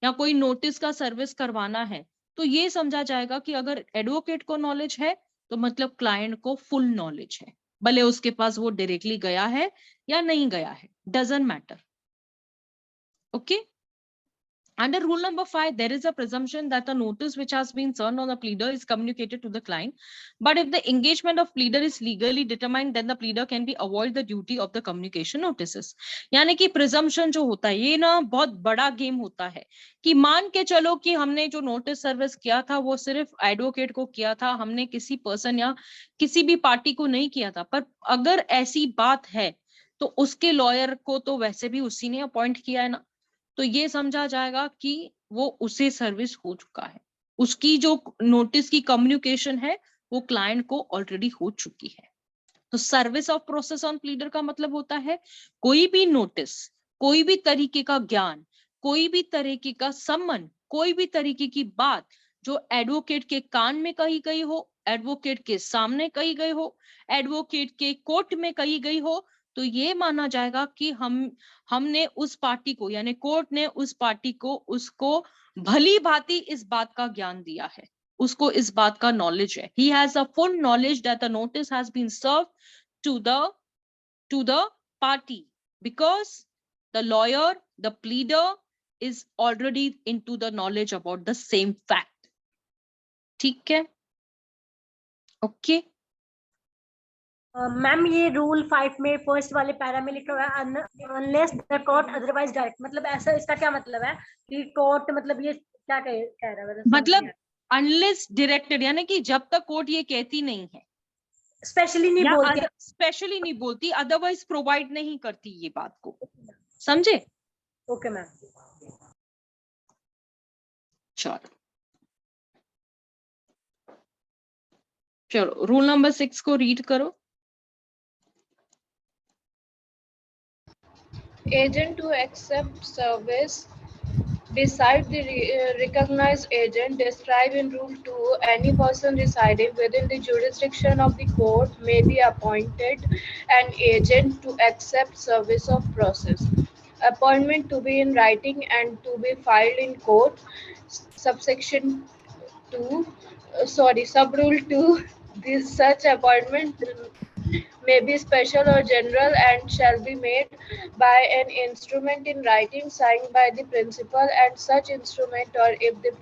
या कोई नोटिस का सर्विस करवाना है, तो ये समझा जाएगा कि अगर एडवोकेट को नॉलेज है तो मतलब क्लाइंट को फुल नॉलेज है, भले उसके पास वो डायरेक्टली गया है या नहीं गया है, doesn't matter. Okay. Under rule number 5, there is a presumption that the notice which has been served on the pleader is communicated to the client. But if the engagement of pleader is legally determined, then the pleader can be avoid the duty of the communication notices. यानी कि presumption जो होता है ये ना बहुत बड़ा game होता है कि मान के चलो कि हमने जो नोटिस सर्विस किया था वो सिर्फ एडवोकेट को किया था, हमने किसी पर्सन या किसी भी पार्टी को नहीं किया था। पर अगर ऐसी बात है तो उसके लॉयर को तो वैसे भी उसी ने अपॉइंट किया है ना, तो ये समझा जाएगा कि वो उसे सर्विस हो चुका है, उसकी जो नोटिस की कम्युनिकेशन है वो क्लाइंट को ऑलरेडी हो चुकी है। तो service of process on pleader का मतलब होता है कोई भी नोटिस, कोई भी तरीके का ज्ञान, कोई भी तरीके का सम्मन, कोई भी तरीके की बात जो एडवोकेट के कान में कही गई हो, एडवोकेट के सामने कही गई हो, एडवोकेट के कोर्ट में कही गई हो, तो ये माना जाएगा कि हमने उस पार्टी को यानी कोर्ट ने उस पार्टी को उसको भली भांति इस बात का ज्ञान दिया है, उसको इस बात का नॉलेज है। He has a full knowledge that the notice has been served to the party because the lawyer, the pleader is already into the knowledge about the same fact. ठीक है? ओके। मैम ये rule 5 में first वाले para में लिखा हुआ है unless the court otherwise direct, मतलब ऐसा इसका क्या मतलब है कि कोर्ट मतलब ये क्या कह रहा है? मतलब अनलेस डायरेक्टेड यानी कि जब तक कोर्ट ये कहती नहीं है, स्पेशली नहीं बोलती, स्पेशली नहीं बोलती, अदरवाइज प्रोवाइड नहीं करती ये बात को। समझे? Okay ma'am. चलो रूल नंबर 6 को रीड करो। Agent to accept service beside the recognized agent described in Rule 2, any person residing within the jurisdiction of the court may be appointed an agent to accept service of process. Appointment to be in writing and to be filed in court. Subsection 2, subrule 2, such appointment may be special or general and shall be made by an instrument in writing signed by the principal, and such instrument, or if the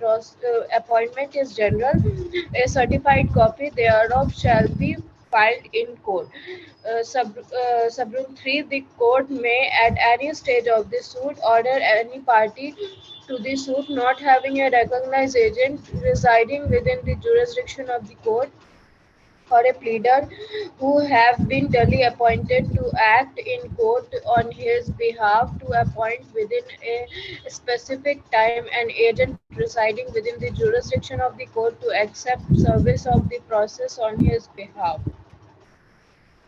appointment is general, a certified copy thereof shall be filed in court. Subrule 3, the court may at any stage of the suit order any party to the suit not having a recognized agent residing within the jurisdiction of the court or a pleader who have been duly appointed to act in court on his behalf to appoint within a specific time an agent residing within the jurisdiction of the court to accept service of the process on his behalf.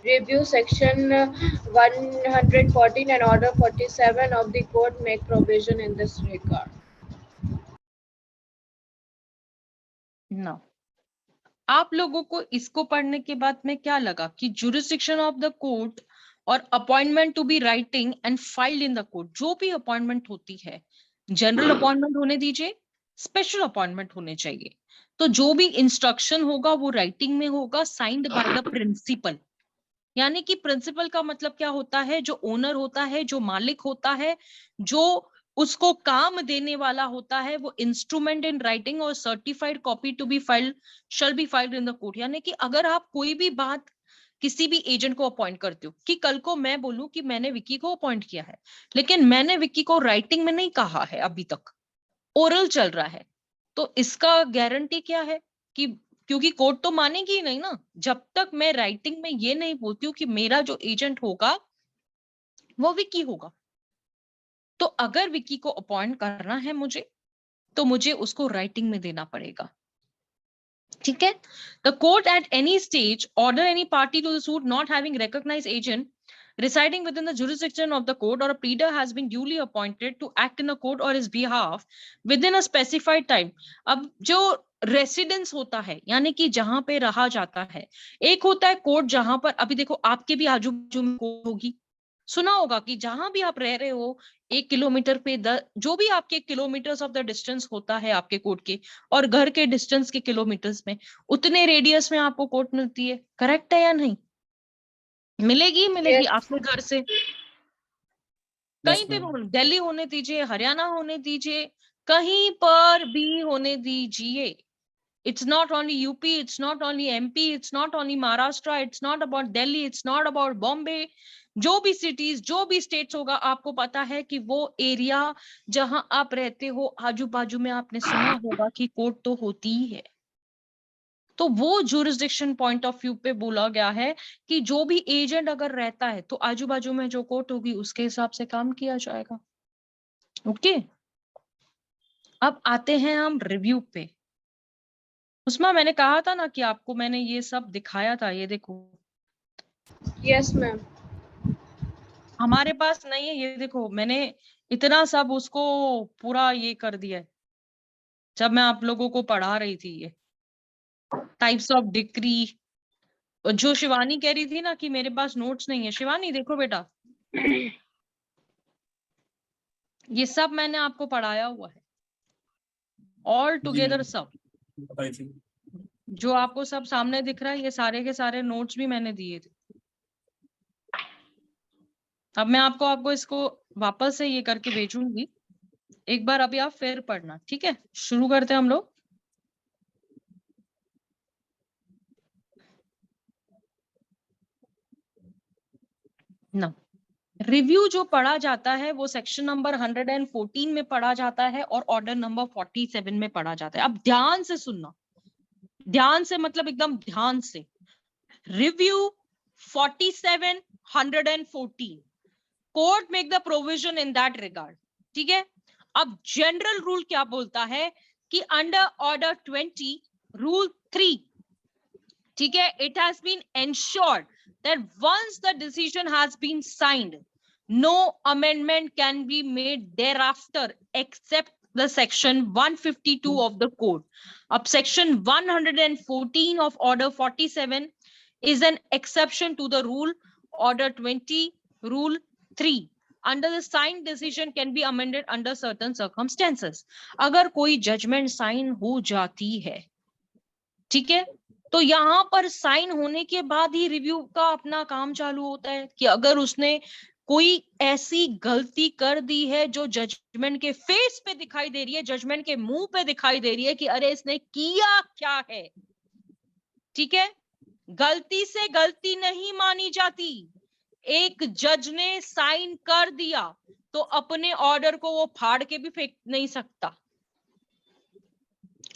Review section 114 and order 47 of the court make provision in this regard. Now, आप लोगों को इसको पढ़ने के बाद में क्या लगा कि जुरिस्डिक्शन ऑफ द कोर्ट और appointment to be writing and filed in the court, जो भी अपॉइंटमेंट होती है, जनरल अपॉइंटमेंट होने दीजिए, स्पेशल अपॉइंटमेंट होने चाहिए, तो जो भी इंस्ट्रक्शन होगा वो राइटिंग में होगा, साइंड बाय द प्रिंसिपल। यानी कि प्रिंसिपल का मतलब क्या होता है? जो ओनर होता है, जो मालिक होता है, जो उसको काम देने वाला होता है, वो इंस्ट्रूमेंट इन राइटिंग और certified copy to be filed shall be filed in the court. यानी कि अगर आप कोई भी बात किसी भी एजेंट को अपॉइंट करते हो, कि कल को मैं बोलूं कि मैंने विक्की को अपॉइंट किया है, लेकिन मैंने विक्की को राइटिंग में नहीं कहा है, अभी तक ओरल चल रहा है, तो इसका गारंटी क्या है? कि क्योंकि कोर्ट तो मानेगी ही नहीं ना, जब तक मैं राइटिंग में ये नहीं बोलती हूँ कि मेरा जो एजेंट होगा वो विक्की होगा। तो अगर विक्की को अपॉइंट करना है मुझे, तो मुझे उसको राइटिंग में देना पड़ेगा। ठीक है। The court at any stage order any party to the suit not having recognized agent residing within the jurisdiction of the court or a pleader has been duly appointed to act in the court or his behalf within a specified time। अब जो residence होता है यानी कि जहां पे रहा जाता है, एक होता है कोर्ट जहां पर, अभी देखो आपके भी आजू बाजू में कोर्ट होगी, सुना होगा कि जहां भी आप रह रहे हो 1 किलोमीटर पे जो भी आपके किलोमीटर्स ऑफ द डिस्टेंस होता है आपके कोर्ट के और घर के डिस्टेंस के किलोमीटर्स में, उतने रेडियस में आपको कोर्ट मिलती है। करेक्ट है या नहीं? मिलेगी मिलेगी Yes. आपके घर से कहीं पे भी, दिल्ली होने दीजिए, हरियाणा होने दीजिए, कहीं पर भी होने दीजिए। It's not only UP, it's not only MP, it's not only Maharashtra, it's not about Delhi, it's not about Bombay। जो भी सिटीज, जो भी स्टेट्स होगा, आपको पता है कि वो एरिया जहां आप रहते हो आजू बाजू में आपने सुना होगा कि कोर्ट तो होती ही है। तो वो जुरिस्डिक्शन पॉइंट ऑफ व्यू पे बोला गया है कि जो भी एजेंट अगर रहता है तो आजू बाजू में जो कोर्ट होगी उसके हिसाब से काम किया जाएगा। ओके, अब आते हैं हम रिव्यू पे। उस्मा, मैंने कहा था ना कि आपको मैंने ये सब दिखाया था, ये देखो। Yes, ma'am. हमारे पास नहीं है, ये देखो मैंने इतना सब उसको पूरा ये कर दिया है जब मैं आप लोगों को पढ़ा रही थी। ये टाइप्स ऑफ डिक्री, जो शिवानी कह रही थी ना कि मेरे पास नोट्स नहीं है, शिवानी देखो बेटा, ये सब मैंने आपको पढ़ाया हुआ है ऑल टुगेदर। सब जो आपको सब सामने दिख रहा है, ये सारे के सारे नोट्स भी मैंने दिए थे। अब मैं आपको इसको वापस से ये करके भेजूंगी, एक बार अभी आप फिर पढ़ना। ठीक है, शुरू करते हैं हम लोग। ना रिव्यू जो पढ़ा जाता है वो सेक्शन नंबर 114 में पढ़ा जाता है और ऑर्डर नंबर 47 में पढ़ा जाता है। अब ध्यान से सुनना, ध्यान से मतलब एकदम ध्यान से। Review 47, 114, court make the provision in that regard. ठीक है, अब जनरल रूल क्या बोलता है कि अंडर ऑर्डर 20 रूल 3, ठीक है, it has been ensured that once the decision has been signed, no amendment can be made thereafter except the section 152 of the code. Up section 114 of order 47 is an exception to the rule order 20 rule 3. Under the signed decision can be amended under certain circumstances. अगर कोई judgement sign हो जाती है, ठीक है, तो यहां पर साइन होने के बाद ही रिव्यू का अपना काम चालू होता है कि अगर उसने कोई ऐसी गलती कर दी है जो जजमेंट के फेस पे दिखाई दे रही है, जजमेंट के मुंह पे दिखाई दे रही है कि अरे इसने किया क्या है। ठीक है, गलती से गलती नहीं मानी जाती। एक जज ने साइन कर दिया तो अपने ऑर्डर को वो फाड़ के भी फेंक नहीं सकता।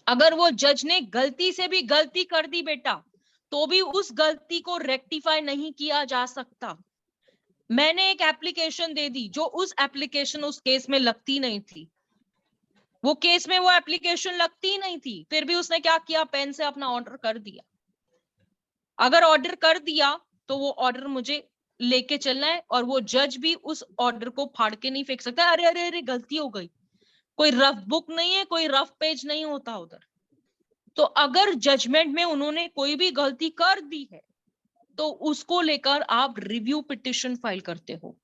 अगर वो जज ने गलती से भी गलती कर दी बेटा, तो भी उस गलती को रेक्टिफाई नहीं किया जा सकता। मैंने एक एप्लीकेशन दे दी, जो उस एप्लीकेशन उस केस में लगती नहीं थी, वो केस में वो एप्लीकेशन लगती नहीं थी, फिर भी उसने क्या किया, पेन से अपना ऑर्डर कर दिया। अगर ऑर्डर कर दिया तो वो ऑर्डर मुझे लेके चलना है और वो जज भी उस ऑर्डर को फाड़ के नहीं फेंक सकता। अरे अरे अरे गलती हो गई, कोई रफ बुक नहीं है, कोई रफ पेज नहीं होता उधर। तो अगर जजमेंट में उन्होंने कोई भी गलती कर दी है तो उसको लेकर आप रिव्यू पिटिशन फाइल करते हो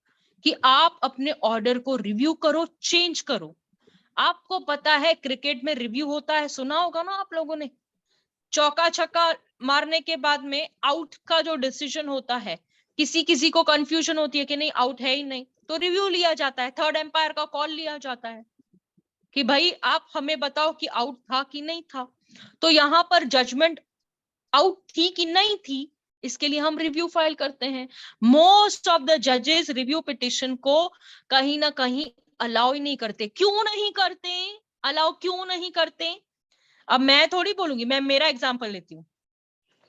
कि आप अपने ऑर्डर को रिव्यू करो, चेंज करो। आपको पता है क्रिकेट में रिव्यू होता है, सुना होगा ना आप लोगों ने, चौका छक्का मारने के बाद में आउट का जो डिसीजन होता है, किसी किसी को कंफ्यूजन होती है कि नहीं आउट है ही नहीं, तो रिव्यू लिया जाता है, थर्ड एम्पायर का कॉल लिया जाता है कि भाई आप हमें बताओ कि आउट था कि नहीं था। तो यहां पर जजमेंट आउट थी कि नहीं थी, इसके लिए हम रिव्यू फाइल करते हैं। मोस्ट ऑफ द जजेस रिव्यू पिटिशन को कहीं ना कहीं अलाउ ही नहीं करते। क्यों नहीं करते, अलाउ क्यों नहीं करते? अब मैं थोड़ी बोलूंगी, मैं मेरा एग्जांपल लेती हूँ।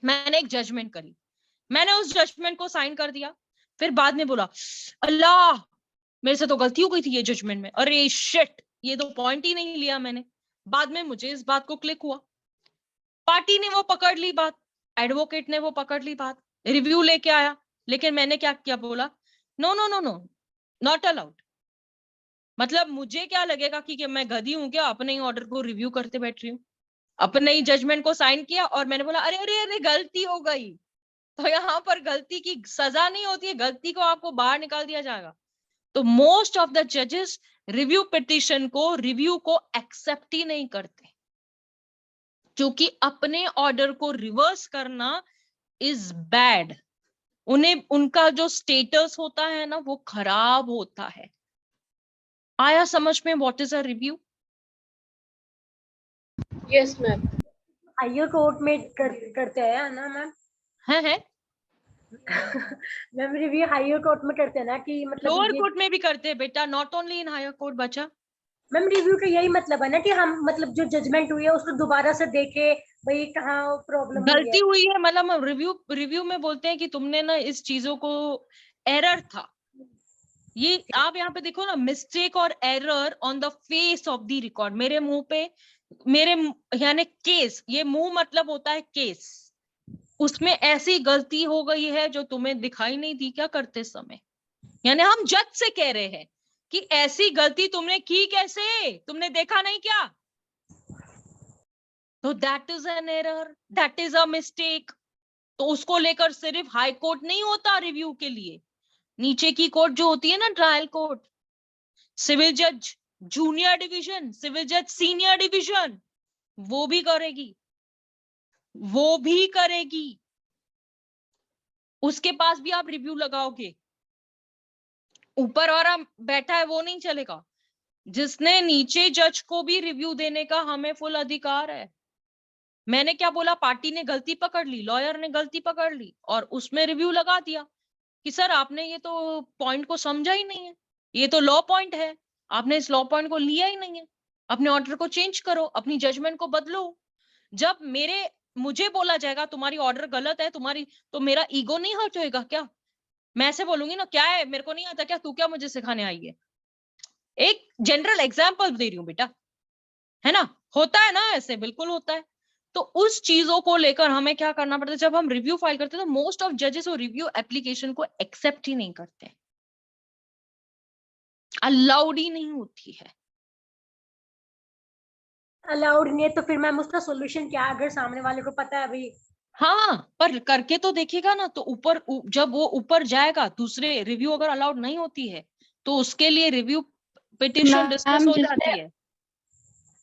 मैंने एक जजमेंट करी, मैंने उस जजमेंट को साइन कर दिया, फिर बाद में बोला अल्लाह मेरे से तो गलती हो गई थी ये जजमेंट में, अरे शिट ये तो पॉइंट ही नहीं लिया मैंने। बाद में मुझे इस बात को क्लिक हुआ, पार्टी ने वो पकड़ ली बात, एडवोकेट ने वो पकड़ ली बात, रिव्यू लेके आया, लेकिन मैंने क्या किया, बोला no no no no, not allowed. मतलब मुझे क्या लगेगा कि मैं गधी हूं क्या, अपने ही ऑर्डर को रिव्यू करते बैठ रही हूँ, अपने ही जजमेंट को साइन किया और मैंने बोला अरे अरे अरे गलती हो गई। तो यहाँ पर गलती की सजा नहीं होती है, गलती को आपको बाहर निकाल दिया जाएगा। तो मोस्ट ऑफ द जजेस रिव्यू पिटिशन को, रिव्यू को एक्सेप्ट ही नहीं करते, क्योंकि अपने ऑर्डर को रिवर्स करना इज बैड। उन्हें उनका जो स्टेटस होता है ना वो खराब होता है। आया समझ में what is a review? Yes ma'am. Higher court में करते हैं ना मैम? है मैम रिव्यू हायर कोर्ट में करते हैं ना कि मतलब लोअर ये कोर्ट में भी करते हैं बेटा, not only in higher court बच्चा। मैम रिव्यू का यही मतलब है ना कि हम मतलब जो जजमेंट हुई है उसको दोबारा से देखे, भाई कहाँ प्रॉब्लम हुई गलती है। हुई है, मतलब हम रिव्यू में बोलते हैं कि तुमने ना इस चीजों को, एरर था ये, आप यहाँ पे देखो ना, मिस्टेक और error on the face of the record. मेरे मुंह पे, यानी केस, ये मुंह मतलब होता है केस, उसमें ऐसी गलती हो गई है जो तुम्हें दिखाई नहीं दी क्या करते समय। यानी हम जज से कह रहे हैं कि ऐसी गलती तुमने की कैसे, तुमने देखा नहीं क्या? तो that is an error, that is a mistake. तो उसको लेकर सिर्फ हाई कोर्ट नहीं होता रिव्यू के लिए, नीचे की कोर्ट जो होती है ना, ट्रायल कोर्ट, सिविल जज जूनियर डिवीजन, सिविल जज सीनियर डिवीजन, वो भी करेगी, वो भी करेगी। उसके पास भी आप रिव्यू लगाओगे, ऊपर और बैठा है वो नहीं चलेगा। जिसने नीचे जज को भी रिव्यू देने का हमें फुल अधिकार है। मैंने क्या बोला, पार्टी ने गलती पकड़ ली, लॉयर ने गलती पकड़ ली और उसमें रिव्यू लगा दिया कि सर आपने ये तो पॉइंट को समझा ही नहीं है, ये तो लॉ पॉइंट है, आपने इस लॉ पॉइंट को लिया ही नहीं है, अपने ऑर्डर को चेंज करो, अपनी जजमेंट को बदलो। जब मुझे बोला जाएगा तुम्हारी ऑर्डर गलत है, तुम्हारी, तो मेरा ईगो नहीं हर्ट होएगा क्या? मैं ऐसे बोलूंगी ना, क्या है मेरे को नहीं आता क्या, तू क्या मुझे सिखाने आई है? एक जनरल एग्जाम्पल दे रही हूँ बेटा, है ना, होता है ना ऐसे, बिल्कुल होता है। तो उस चीजों को लेकर हमें क्या करना पड़ता है, जब हम रिव्यू फाइल करते हैं तो मोस्ट ऑफ जजेस वो रिव्यू एप्लीकेशन को एक्सेप्ट ही नहीं करते, अलाउड ही नहीं होती है। अलाउड नहीं है तो फिर मैम उसका सॉल्यूशन क्या है, अगर सामने वाले को पता है भाई? हाँ, पर करके तो देखेगा ना, तो जब वो ऊपर जाएगा, दूसरे रिव्यू अगर अलाउड नहीं होती है तो उसके लिए रिव्यू पिटिशन डिस्कस हो जाती है।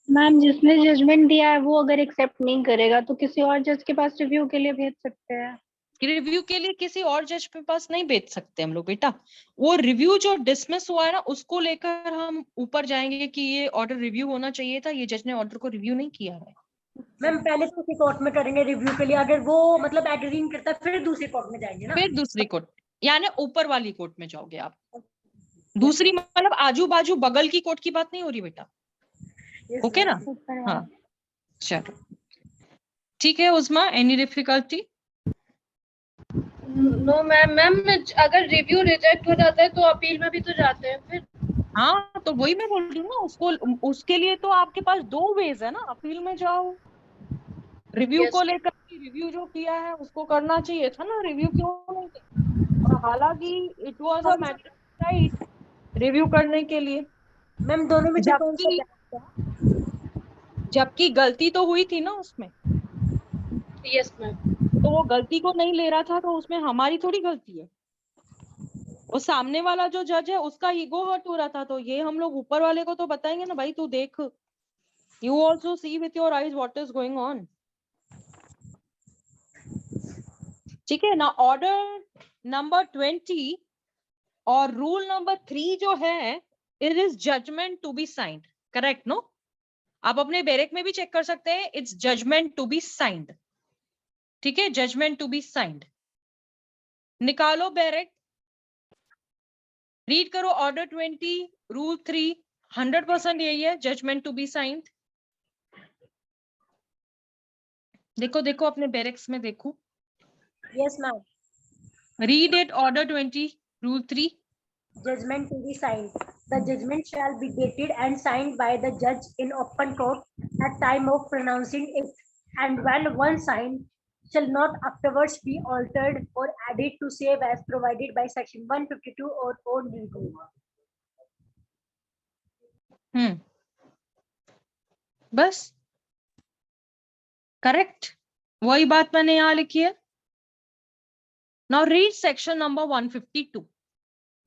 मैम जिसने जजमेंट दिया है वो अगर एक्सेप्ट नहीं करेगा तो किसी और जज के पास रिव्यू के लिए भेज सकते हैं। रिव्यू के लिए किसी और जज के पास नहीं भेज सकते हम लोग बेटा। वो रिव्यू जो डिसमिस हुआ है ना, उसको लेकर हम ऊपर जाएंगे कि ये ऑर्डर रिव्यू होना चाहिए था, ये जज ने ऑर्डर को रिव्यू नहीं किया है। मैम पहले तो उसी कोर्ट में करेंगे रिव्यू के लिए, अगर वो मतलब एग्री नहीं करता फिर दूसरी कोर्ट में जाएंगे ना? फिर दूसरी कोर्ट, यानी ऊपर वाली कोर्ट में जाओगे आप। दूसरी मतलब आजू बाजू बगल की कोर्ट की बात नहीं हो रही बेटा, Yes, ओके ना? ma'am. हाँ चलो ठीक है। Usma, any difficulty? No ma'am. Ma'am अगर रिव्यू रिजेक्ट हो जाता है तो अपील में भी तो जाते हैं फिर। हाँ तो वही मैं बोल रही हूँ ना, उसके लिए तो आपके पास दो वेज है ना, अपील में जाओ, रिव्यू को लेकर रिव्यू जो किया है उसको करना चाहिए था ना, रिव्यू क्यों नहीं किया? और हालांकि it was a matter right review करने के लिए, मैम दोनों में से कौन सा जबकि बेस्ट है? जबकि गलती तो हुई थी ना उसमें, यस मैम। तो वो गलती को नहीं ले रहा था तो उसमें हमारी थोड़ी गलती है। वो सामने वाला जो जज है उसका ईगो हर्ट हो रहा था, तो ये हम लोग ऊपर वाले को तो बताएंगे ना, भाई तू देख, you also see with your eyes what is going on. ठीक है ना? ऑर्डर नंबर 20 और रूल नंबर 3 जो है, it is judgement to be signed, correct no? आप अपने बैरेक में भी चेक कर सकते हैं, it's judgement to be signed. ठीक है, जजमेंट टू बी साइंड। निकालो बैरेक, रीड करो ऑर्डर 20 रूल 3, 100% यही है, जजमेंट टू बी साइंड। देखो देखो अपने बैरेक्स में देखो, yes ma'am. Read it, order 20 rule 3। judgment to be signed. The judgment shall be dated and signed by the judge in open court at time of pronouncing it, and when once signed, shall not afterwards be altered or added to save as provided by section 152 or only. बस correct, वही बात मैंने यहां लिखी है. Now read section number 152.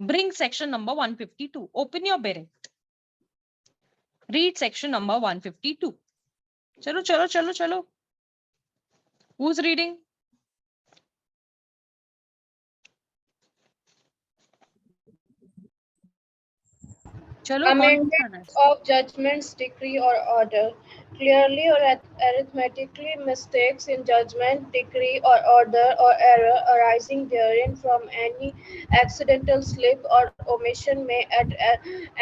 Bring section number 152. Open your bearing. Read section number 152. चलो चलो चलो चलो. Who's reading? चलो. Amendment of judgments, decree or order. Clearly or arithmetically mistakes in judgment, decree or order or error arising therein from any accidental slip or omission may at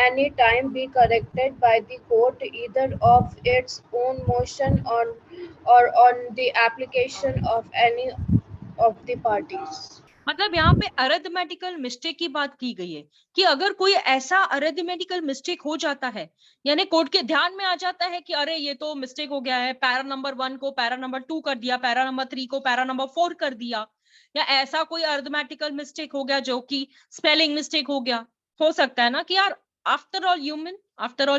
any time be corrected by the court either of its own motion or on the application of any of the parties. मतलब यहाँ पे arithmetical mistake की बात की गई है कि अगर कोई ऐसा अरिथमेटिकल मिस्टेक हो जाता है, यानी कोर्ट के ध्यान में आ जाता है कि अरे ये तो मिस्टेक हो गया है, पैरा नंबर 1 को पैरा नंबर 2 कर दिया, पैरा नंबर 3 को पैरा नंबर 4 कर दिया, या ऐसा कोई अरिथमेटिकल मिस्टेक हो गया जो कि स्पेलिंग मिस्टेक हो सकता है ना कि यार आफ्टर ऑल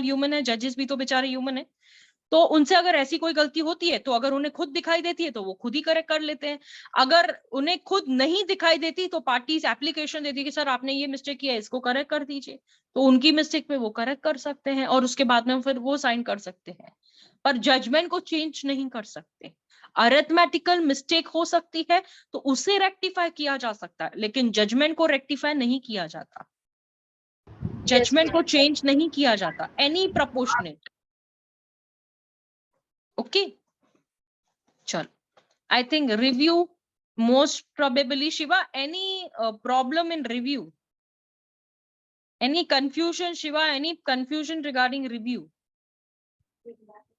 ह्यूमन है, जजेस भी तो बेचारे ह्यूमन है, तो उनसे अगर ऐसी कोई गलती होती है तो अगर उन्हें खुद दिखाई देती है तो वो खुद ही करेक्ट कर लेते हैं. अगर उन्हें खुद नहीं दिखाई देती तो पार्टीज एप्लीकेशन देती है कि सर आपने ये मिस्टेक किया है, इसको करेक्ट कर दीजिए, तो उनकी मिस्टेक पे वो करेक्ट कर सकते हैं और उसके बाद में फिर वो साइन कर सकते हैं, पर जजमेंट को चेंज नहीं कर सकते. अरिथमेटिकल मिस्टेक हो सकती है तो उसे रेक्टिफाई किया जा सकता है, लेकिन जजमेंट को रेक्टिफाई नहीं किया जाता, जजमेंट को चेंज नहीं किया जाता. Any proportionate. Okay, chal. I think review most probably. Shiva, any problem in review? Any confusion, Shiva? Any confusion regarding review?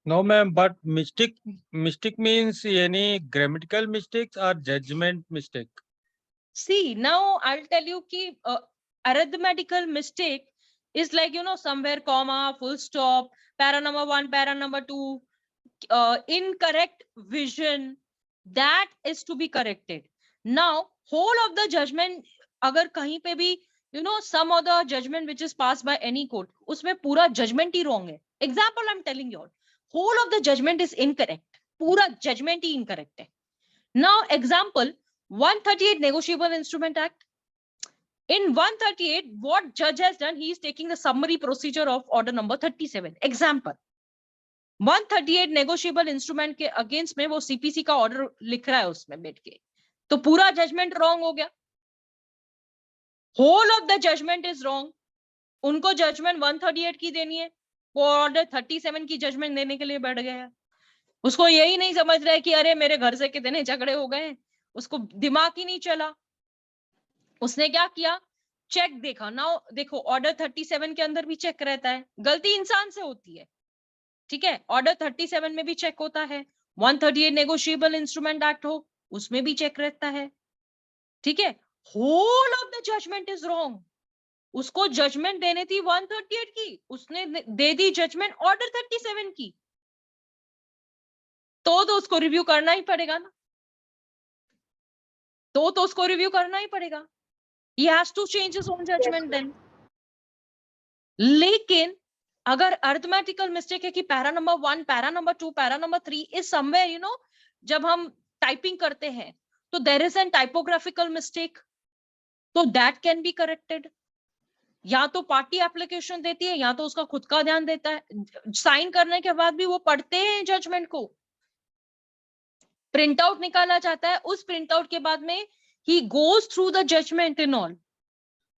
No, ma'am. But mistake means any grammatical mistakes or judgment mistake. See, now I'll tell you ki arithmetical mistake is like, you know, somewhere comma, full stop, para number 1, para number 2. Incorrect vision, that is to be corrected. Now whole of the judgment, अगर कहीं पे भी you know some of the judgment which is passed by any court, उसमें पूरा judgment ही wrong है. Example I'm telling you, whole of the judgment is incorrect, पूरा judgment ही incorrect है. Now example 138 Negotiable Instrument Act. In 138, what judge has done, he is taking the summary procedure of order number 37. Example 138 negotiable instrument के against में वो CPC का order लिख रहा है उसमें बैठ के, तो पूरा जजमेंट रॉन्ग हो गया. Whole of the judgement is wrong. उनको जजमेंट 138 की देनी है, वो ऑर्डर 37 की जजमेंट देने के लिए बैठ गया है. उसको यही नहीं समझ रहा है कि अरे मेरे घर से कितने झगड़े हो गए, उसको दिमाग ही नहीं चला. उसने क्या किया, चेक देखा. नाउ देखो ऑर्डर 37 के अंदर भी चेक रहता है, गलती इंसान से होती है, ठीक है. ऑर्डर 37 में भी चेक होता है, 138 नेगोशिएबल इंस्ट्रूमेंट एक्ट हो उसमें भी चेक रहता है, ठीक है. Whole of the judgement is wrong. उसको जजमेंट देनी थी 138 की, उसने दे दी जजमेंट ऑर्डर 37 की, तो उसको रिव्यू करना ही पड़ेगा ना, तो उसको रिव्यू करना ही पड़ेगा. He has to change his own judgment then. लेकिन अगर अरिथमेटिकल मिस्टेक है कि para number 1, para number 2, para number 3 is somewhere, you know, जब हम टाइपिंग करते हैं तो there is an typographical mistake, तो दैट कैन बी करेक्टेड. या तो पार्टी एप्लीकेशन देती है या तो उसका खुद का ध्यान देता है. साइन करने के बाद भी वो पढ़ते हैं जजमेंट को, प्रिंट आउट निकाला जाता है, उस प्रिंट आउट के बाद में ही goes through the judgement in all.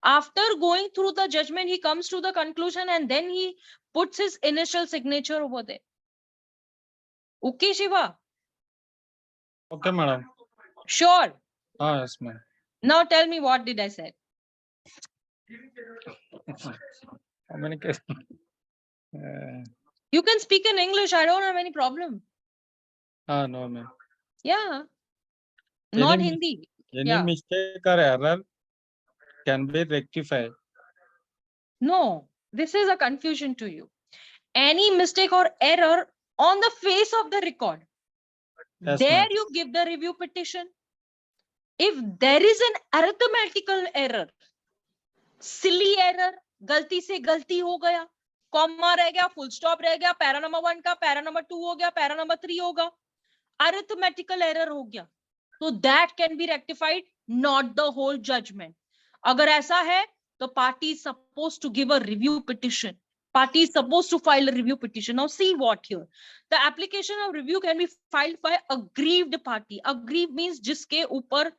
After going through the judgment, he comes to the conclusion and then he puts his initial signature over there. Okay, Shiva? Okay, madam. Sure. Yes, ma'am. Now tell me, what did I say? How many cases? You can speak in English. I don't have any problem. No, ma'am. Yeah. Not Hindi. Any Yeah. mistake or error can be rectified No, this is a confusion to you. Any mistake or error on the face of the record, Yes, there ma'am. you give the review petition. If there is an arithmetical error, silly error, गलती से गलती हो गया, comma रह गया, full stop रह गया, para number 1 का पैरा नंबर 2 हो गया, पैरा नंबर 3 होगा, arithmetical error हो गया, तो that can be rectified, not the whole judgment. अगर ऐसा है तो party is supposed to give a review petition. Party is supposed to file a review petition. Now see what here. The application of review can be filed by aggrieved party. Aggrieved means जिसके ऊपर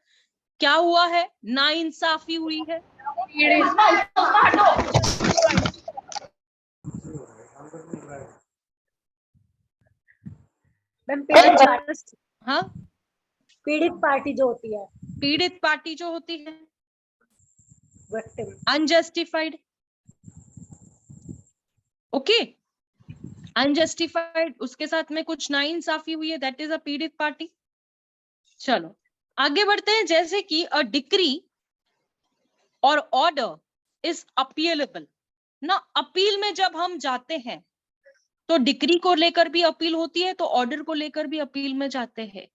क्या हुआ है, नाइंसाफी हुई है. Ma'am हाँ, पीड़ित पार्टी जो होती है, पीड़ित पार्टी जो होती है, victim. अनजस्टिफाइड. ओके, अनजस्टिफाइड, उसके साथ में कुछ नाइंसाफी हुई है, दैट इज अ पीड़ित पार्टी. चलो आगे बढ़ते हैं. जैसे कि अ डिक्री और ऑर्डर इज अपीलेबल ना. अपील में जब हम जाते हैं तो डिक्री को लेकर भी अपील होती है, तो ऑर्डर को लेकर भी अपील में जाते हैं.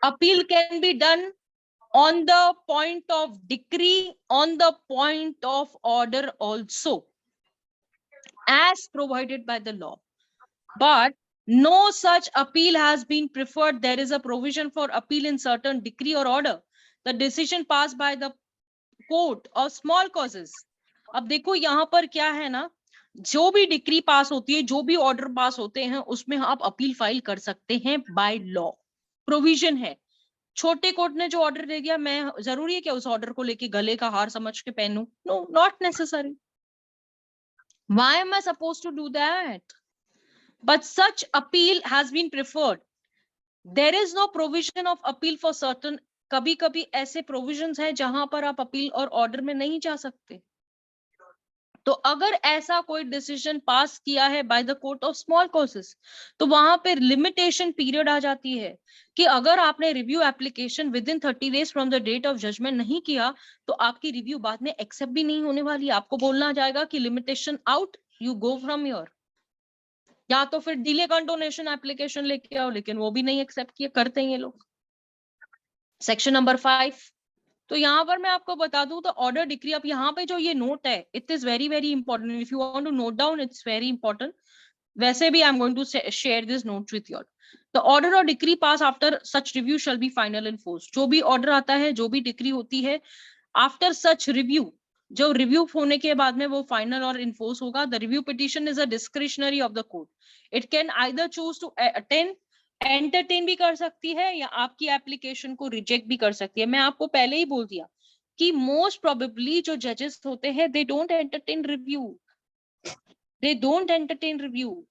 Appeal can be done on the point of decree, on the point of order also, as provided by the law. But no such appeal has been preferred. There is a provision for appeal in certain decree or order. The decision passed by the court of small causes. अब देखो यहाँ पर क्या है ना, जो भी decree pass होती है, जो भी ऑर्डर पास होते हैं, उसमें आप अपील फाइल कर सकते हैं बाय लॉ. प्रोविजन है. छोटे कोर्ट ने जो ऑर्डर दे दिया, मैं जरूरी है क्या उस ऑर्डर को लेके गले का हार समझ के पहनूं? No, not necessary. Why am I supposed to do that? But such appeal has been preferred. There is no provision of appeal for certain. कभी कभी ऐसे प्रोविजंस हैं जहां पर आप अपील और ऑर्डर में नहीं जा सकते. तो अगर ऐसा कोई डिसीजन पास किया है by the court of small causes, तो वहां पर लिमिटेशन पीरियड आ जाती है कि अगर आपने review application within 30 days from the date of judgement नहीं किया, तो आपकी रिव्यू बाद में एक्सेप्ट भी नहीं होने वाली. आपको बोलना जाएगा कि limitation out, you go from your. या तो फिर डिले कंडोनेशन एप्लीकेशन लेके आओ, लेकिन वो भी नहीं एक्सेप्ट किए करते हैं ये लोग. Section number 5. तो यहाँ पर मैं आपको बता दूं, तो ऑर्डर डिक्री, अब यहाँ पे जो ये नोट है, it is very very important. If you want to note down, it's very important. वैसे भी I am going to share this note with you. The order और decree pass after such review shall be final and force. जो भी order आता है, जो भी decree होती है, आफ्टर सच रिव्यू, जो रिव्यू होने के बाद में वो फाइनल और इन्फोर्स होगा. The review petition is a discretionary of the court. It can either choose to attend, entertain भी कर सकती है, या आपकी एप्लीकेशन को रिजेक्ट भी कर सकती है. मैं आपको पहले ही बोल दिया कि मोस्ट प्रोबेबली जो जजेस होते हैं, they don't entertain review. They don't entertain review.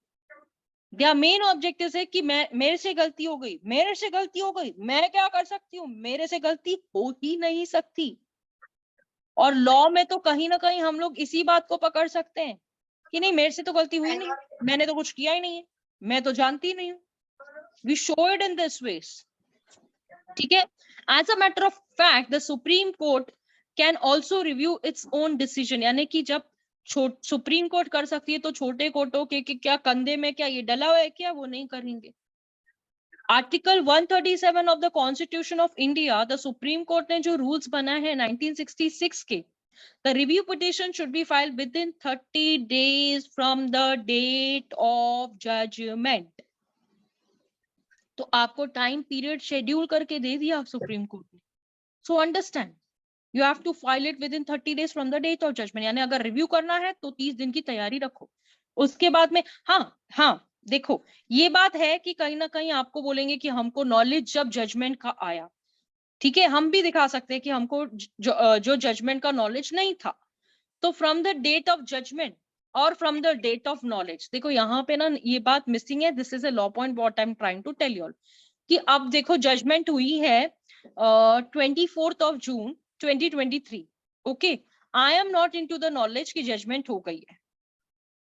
Their main objective है कि मेरे से गलती हो गई, मेरे से गलती हो गई, मैं क्या कर सकती हूँ? मेरे से गलती हो ही नहीं सकती. और लॉ में तो कहीं ना कहीं हम लोग इसी बात को पकड़ सकते हैं कि नहीं, मेरे से तो गलती हुई नहीं, मैंने तो कुछ किया ही नहीं है, मैं तो जानती नहीं हूँ. We show it in this ways. ठीक है. As a matter of fact, the Supreme Court can also review its own decision. यानी कि जब सुप्रीम कोर्ट कर सकती है, तो छोटे कोर्टों के क्या कंधे में क्या ये डला हुआ है क्या? वो नहीं करेंगे. Article 137 of the constitution of India, the supreme court ने जो रूल्स बनाए हैं 1966 के, the review petition should be filed within 30 days from the date of judgment. तो आपको टाइम पीरियड शेड्यूल करके दे दिया सुप्रीम कोर्ट ने. So understand, you have to file it within 30 days from the date of judgement. यानी अगर review करना है तो 30 दिन की तैयारी रखो. उसके बाद में हाँ देखो, ये बात है कि कहीं ना कहीं आपको बोलेंगे कि हमको नॉलेज जब जजमेंट का आया, ठीक है, हम भी दिखा सकते हैं कि हमको जो जजमेंट का नॉलेज नहीं था. तो from the date of judgement और from the date of knowledge, देखो यहाँ पे ना ये बात मिसिंग है. This is a law point what I am trying to tell you all, कि अब देखो जजमेंट हुई है 24 of June 2023. Okay, I am not into the knowledge की जजमेंट हो गई है.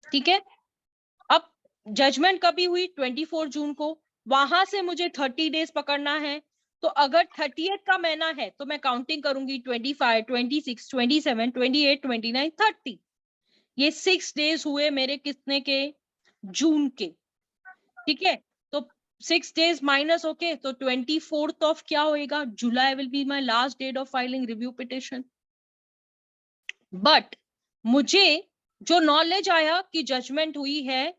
ठीक है, अब जजमेंट कभी हुई? 24 जून को. वहां से मुझे 30 डेज पकड़ना है, तो अगर 30th का महीना है तो मैं काउंटिंग करूंगी 25, 26, 27, 28, 29, 30। ये 6 डेज हुए मेरे कितने के, जून के, ठीक है। तो 6 डेज माइनस होके तो 24th ऑफ क्या होएगा, July will be my last date of filing review petition. But मुझे जो नॉलेज आया कि जजमेंट हुई है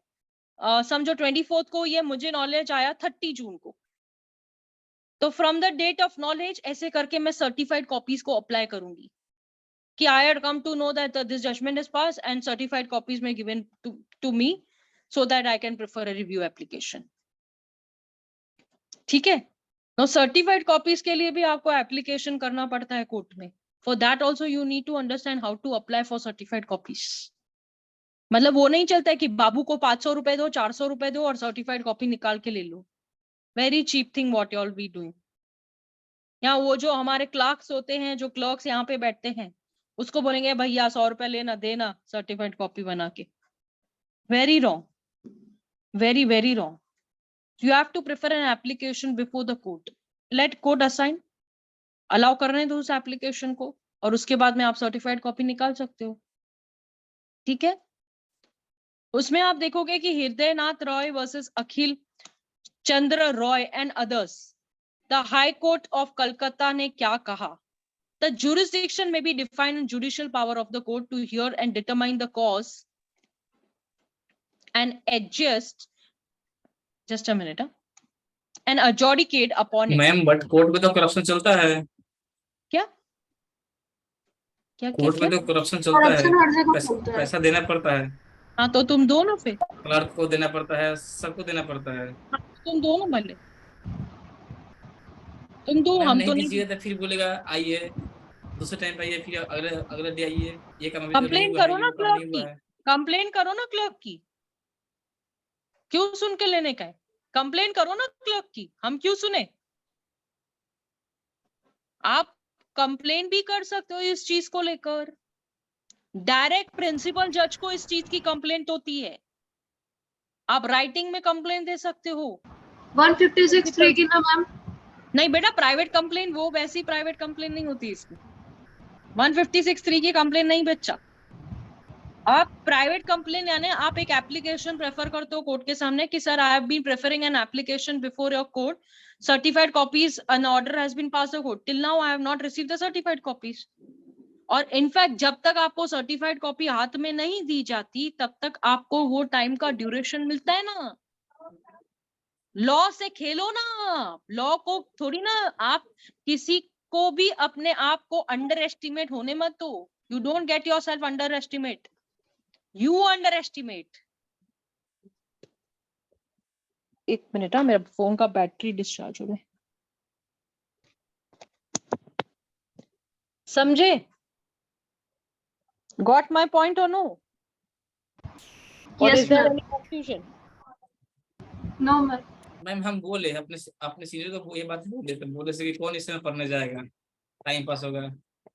समझो 24th को, ये मुझे नॉलेज आया 30 जून को, तो from the date of knowledge ऐसे करके मैं सर्टिफाइड कॉपीज को अप्लाई करूंगी कि I had come to know that this judgement is pass and certified copies में given to me so that I can prefer a review application. ठीक है, know certified copies के लिए भी आपको एप्लीकेशन करना पड़ता है कोर्ट में। For that also you need to understand how to apply for certified copies. मतलब वो नहीं चलता है कि बाबू को 500 रुपए दो, 400 रुपए दो और सर्टिफाइड कॉपी निकाल के ले लो। Very cheap thing what you all be doing. यहाँ वो जो हमारे क्लर्क्स होते हैं, जो क्लर्क्स यहाँ पे बैठते हैं, उसको बोलेंगे भैया 100 रुपए लेना देना सर्टिफाइड कॉपी बना के। Very wrong, very very wrong. You have to prefer an application before the court. Let court assign, allow करने दो उस एप्लीकेशन को और उसके बाद में आप सर्टिफाइड कॉपी निकाल सकते हो। ठीक है, उसमें आप देखोगे कि Hridaynath Roy versus Akhil Chandra Roy and others, the high court of Calcutta ने क्या कहा। The jurisdiction may be defined in judicial power of the court to hear and determine the cause and adjust, just a minute, and adjudicate upon it. Ma'am but court में तो corruption चलता है, क्या क्या क्या कोर्ट में क्या तो करप्शन चलता है, करप्शन हर जगह पैसा चलता है। पैसा देना पड़ता है, हाँ तो तुम दो ना फिर, क्लर्क को देना पड़ता है, सबको देना पड़ता है। तुम दो ना भले, तुम दो, मैम हम नहीं तो नहीं। दीजिएगा तो फिर बोलेगा आइए दूसरे टाइम पे आइए, फिर अगले अगले डे आइए, ये काम अभी तो नहीं कंप्लेन हुआ है, करो ये ना वो काम क्लर्क नहीं की, हुआ है। कंप्लेन करो ना क्लर्क की, क्यों सुन के लेने का है, कंप्लेन करो ना क्लर्क की, हम क्यों सुने। आप कंप्लेन भी कर सकते हो इस चीज को लेकर, डायरेक्ट प्रिंसिपल जज को इस चीज की कंप्लेंट होती है, आप राइटिंग में कंप्लेन दे सकते हो। 156(3) की ना मैम, नहीं बेटा, प्राइवेट कंप्लेन वो वैसी प्राइवेट कंप्लेन नहीं होती इसमें, 156(3) की कंप्लेन नहीं बच्चा। आप प्राइवेट कंप्लेन यानी आप एक एप्लीकेशन प्रेफर करते हो कोर्ट के सामने कि sir I have been preferring an application before your court, certified copies, an order has been passed the court, till now I have not received the certified copies. और in fact जब तक आपको certified copy हाथ में नहीं दी जाती तब तक आपको वो टाइम का ड्यूरेशन मिलता है ना। लॉ से खेलो ना, लॉ को थोड़ी ना, आप किसी को भी अपने आप को अंडर एस्टिमेट होने मत दो। You don't get yourself underestimate, you underestimate. एक मिनट, मेरा फोन का बैटरी डिस्चार्ज हो गया, समझे? गॉट माई पॉइंट और नो? और Yes, is there ma'am. Any confusion? No ma'am. Ma'am हम बोले अपने सीनियर को ये बात बोले, तो बोले से कि कौन इसमें पढ़ने जाएगा, टाइम पास होगा।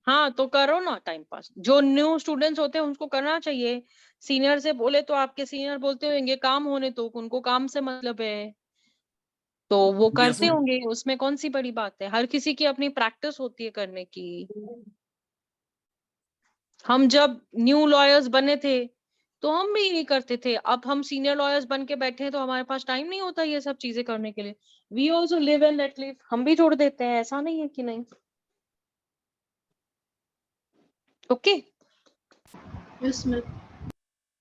हाँ तो करो ना टाइम पास, जो न्यू स्टूडेंट्स होते हैं उनको करना चाहिए। सीनियर से बोले तो आपके सीनियर बोलते होंगे काम होने तो, उनको काम से मतलब है तो वो Yes, करते ma'am. होंगे, उसमें कौन सी बड़ी बात है, हर किसी की अपनी प्रैक्टिस होती है करने की। हम जब न्यू लॉयर्स बने थे तो हम भी नहीं करते थे, अब हम सीनियर लॉयर्स बन के बैठे हैं तो हमारे पास टाइम नहीं होता ये सब चीजें करने के लिए। We also live and let live, हम भी छोड़ देते हैं, ऐसा नहीं है कि नहीं। Okay, yes ma'am.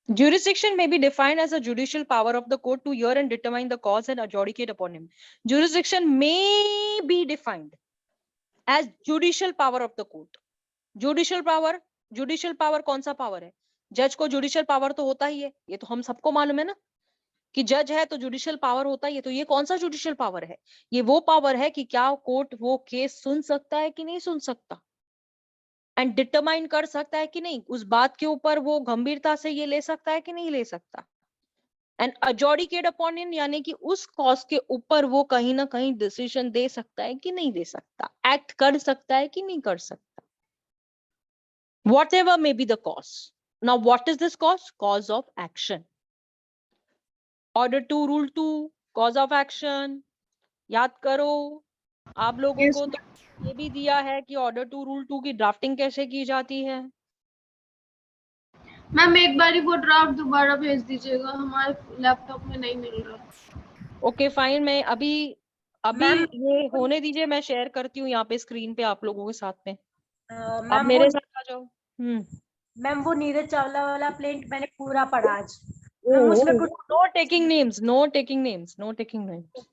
jurisdiction may be defined as a judicial power of the court to hear and determine the cause and adjudicate upon him. Jurisdiction may be defined as judicial power of the court. Judicial power कौन सा power है? जज को judicial power तो होता ही है, ये तो हम सबको मालूम है ना कि जज है तो जुडिशियल पावर होता ही है। तो ये कौन सा जुडिशियल पावर है? ये वो पावर है कि क्या कोर्ट वो केस सुन सकता है कि नहीं सुन सकता, एंड डिटरमाइन कर सकता है कि नहीं, उस बात के ऊपर वो गंभीरता से ये ले सकता है कि नहीं ले सकता, एंड अजॉडिकेट अपॉन हिम यानी कि उस कॉज के ऊपर वो कहीं ना कहीं डिसीजन दे सकता है कि नहीं दे सकता, एक्ट कर सकता है कि नहीं कर सकता, whatever may be the cause. Now what is this cause? Cause of action. Order 2 rule 2 cause of action याद करो, आप लोगों Yes, को तो ये भी दिया है कि ऑर्डर टू रूल 2 की ड्राफ्टिंग कैसे की जाती है। मैम एक बार वो ड्राफ्ट दोबारा भेज दीजिएगा, हमारे लैपटॉप में नहीं मिल रहा। ओके फाइन, मैं अभी मैम, ये होने दीजिए, मैं शेयर करती हूँ यहाँ पे स्क्रीन पे आप लोगों के साथ में। आप मैम मेरे वो साथ आ जाओ। मैम वो नीरज चावला वाला प्लेन मैंने पूरा पढ़ा आज। मैम उसमें कुछ know taking names, know taking names, know taking names.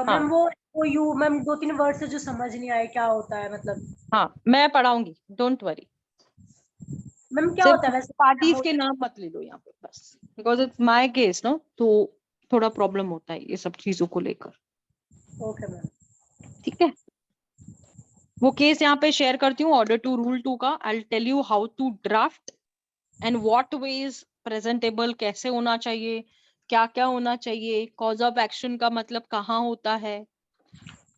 Ma'am वो यू मैम 2-3 वर्ड से जो समझ नहीं आए क्या होता है मतलब। हाँ मैं पढ़ाऊंगी, डोंट वरी। मैम क्या सिर्फ होता है वैसे? पार्टीज के नाम मत ले लो यहाँ पे बस, because it's my case no, तो थोड़ा प्रॉब्लम होता है ये सब चीजों को लेकर। Okay ma'am. ठीक है, वो केस यहाँ पे शेयर करती हूँ ऑर्डर टू रूल 2 का। I will tell you how to draft and what ways presentable कैसे होना चाहिए, क्या क्या होना चाहिए, कॉज ऑफ एक्शन का मतलब कहाँ होता है।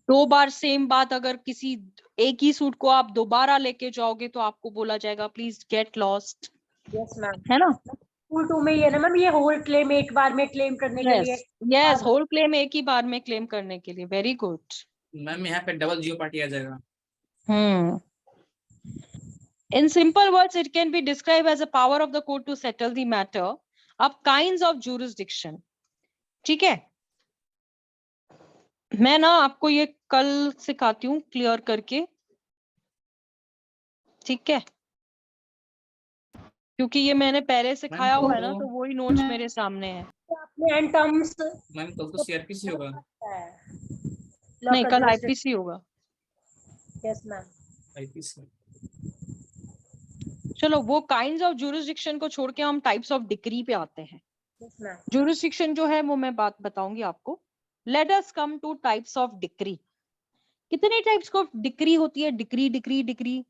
2 बार सेम बात अगर किसी एक ही सूट को आप दोबारा लेके जाओगे तो आपको बोला जाएगा please get lost, yes ma'am. है ना। स्कूल 2 में ये ना मैम, ये होल क्लेम एक बार में क्लेम करने के लिए। यस, होल क्लेम एक ही बार में क्लेम करने के लिए। Very good. मैम यहाँ पे डबल जियो पार्टी आ जाएगा। In simple words, it can be described as a power of the court to settle the matter of kinds of jurisdiction. ठीक है, मैं ना आपको ये कल सिखाती हूँ क्लियर करके, ठीक है, क्योंकि ये मैंने पहले सिखाया हुआ है ना, तो वही नोट्स मेरे सामने है। आपने एंड टर्म्स मैम कल तो सीआरपीसी होगा। नहीं, कल आईपीसी होगा। Yes ma'am. आईपीसी। चलो, वो काइंड्स ऑफ जुरिस्डिक्शन को छोड़ के हम टाइप्स ऑफ डिक्री पे आते हैं। Yes ma'am. जुरिस्डिक्शन जो है वो मैं बात बताऊंगी आपको। Let us come two types of decree. कितने टाइप्स ऑफ डिक्री होती है? डिक्री डिक्री डिक्री,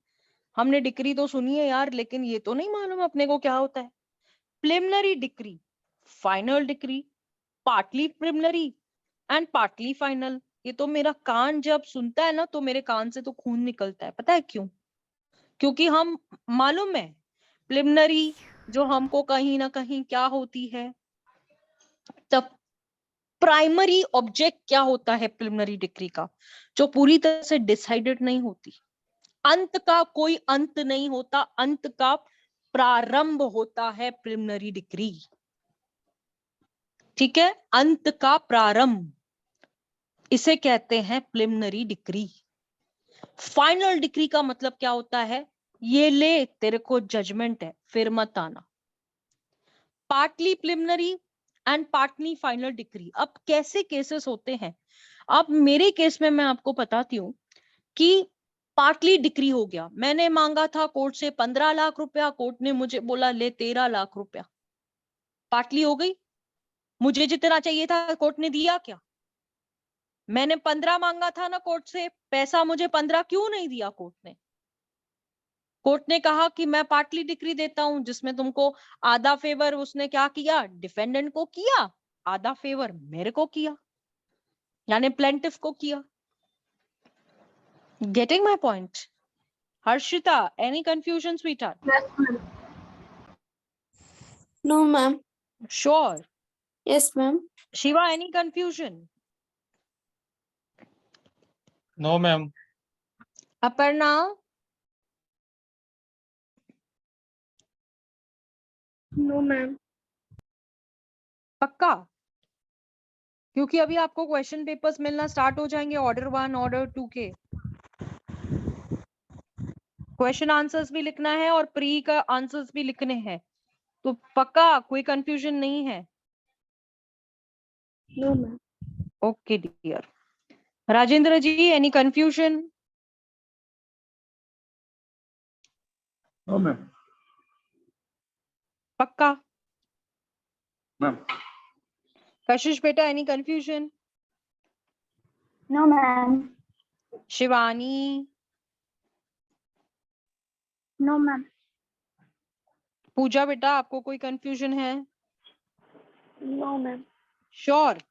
हमने डिक्री तो सुनी है यार, लेकिन ये तो नहीं मालूम अपने को क्या होता है। Preliminary decree, final decree, partly preliminary and partly final. ये तो मेरा कान जब सुनता है ना तो मेरे कान से तो खून निकलता है। पता है क्यों? क्योंकि हम मालूम है प्रिलिमिनरी जो हमको कहीं ना कहीं क्या होती है, तब प्राइमरी ऑब्जेक्ट क्या होता है प्रिलिमिनरी डिक्री का, जो पूरी तरह से डिसाइडेड नहीं होती। अंत का कोई अंत नहीं होता, अंत का प्रारंभ होता है प्रिलिमिनरी डिक्री। ठीक है, अंत का प्रारंभ, इसे कहते हैं प्रिलिमिनरी डिक्री। फाइनल डिक्री का मतलब क्या होता है? ये ले, तेरे को जजमेंट है, फिर मत आना। Partly preliminary and partly final decree. अब कैसे केसेस होते हैं? अब मेरे केस में मैं आपको बताती हूँ कि पार्टली डिक्री हो गया, मैंने मांगा था कोर्ट से 15 लाख रुपया, कोर्ट ने मुझे बोला ले 13 लाख रुपया। पार्टली हो गई। मुझे जितना चाहिए था कोर्ट ने दिया क्या? मैंने 15 मांगा था ना कोर्ट से, पैसा मुझे 15 क्यों नहीं दिया कोर्ट ने? कोर्ट ने कहा कि मैं पार्टली डिक्री देता हूं, जिसमें तुमको आधा फेवर उसने क्या किया, डिफेंडेंट को किया, आधा फेवर मेरे को किया, यानी प्लेंटिफ को किया। Getting my point? Harshita, any confusion sweetheart? Yes, ma'am. No, ma'am. Sure? Yes, ma'am. Shiva, any confusion? No, ma'am. Aparna? No, ma'am. पक्का? क्योंकि अभी आपको क्वेश्चन पेपर्स मिलना स्टार्ट हो जाएंगे ऑर्डर 1 ऑर्डर 2 के। क्वेश्चन आंसर्स भी लिखना है और प्री का आंसर्स भी लिखने हैं, तो पक्का कोई कंफ्यूजन नहीं है? No, ma'am. Okay dear. Rajendra ji, any confusion? No, ma'am. पक्का? Ma'am. कशिश बेटा, any confusion? No, ma'am. Shivani? No, ma'am. Pooja बेटा, आपको कोई कंफ्यूजन है? No, ma'am. Sure?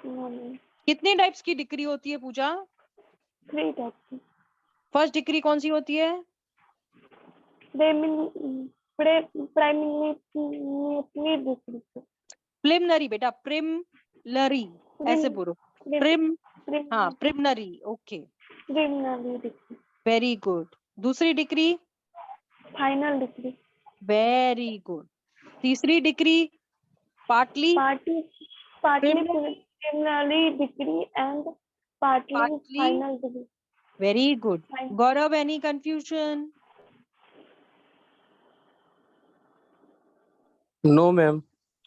No, ma'am. कितने टाइप्स की डिक्री होती है पूजा? 3 types. फर्स्ट डिक्री कौन सी होती है? Preliminary. प्रिलिमिनरी बेटा, प्रिमलरी, ऐसे बोलो, प्रिमलरी। हाँ preliminary, okay preliminary degree, very good. दूसरी degree, final degree, very good. तीसरी degree, partly partly preliminary degree and partly Partly. final degree. Very good. Fine. Gaurav, any confusion? No, ma'am.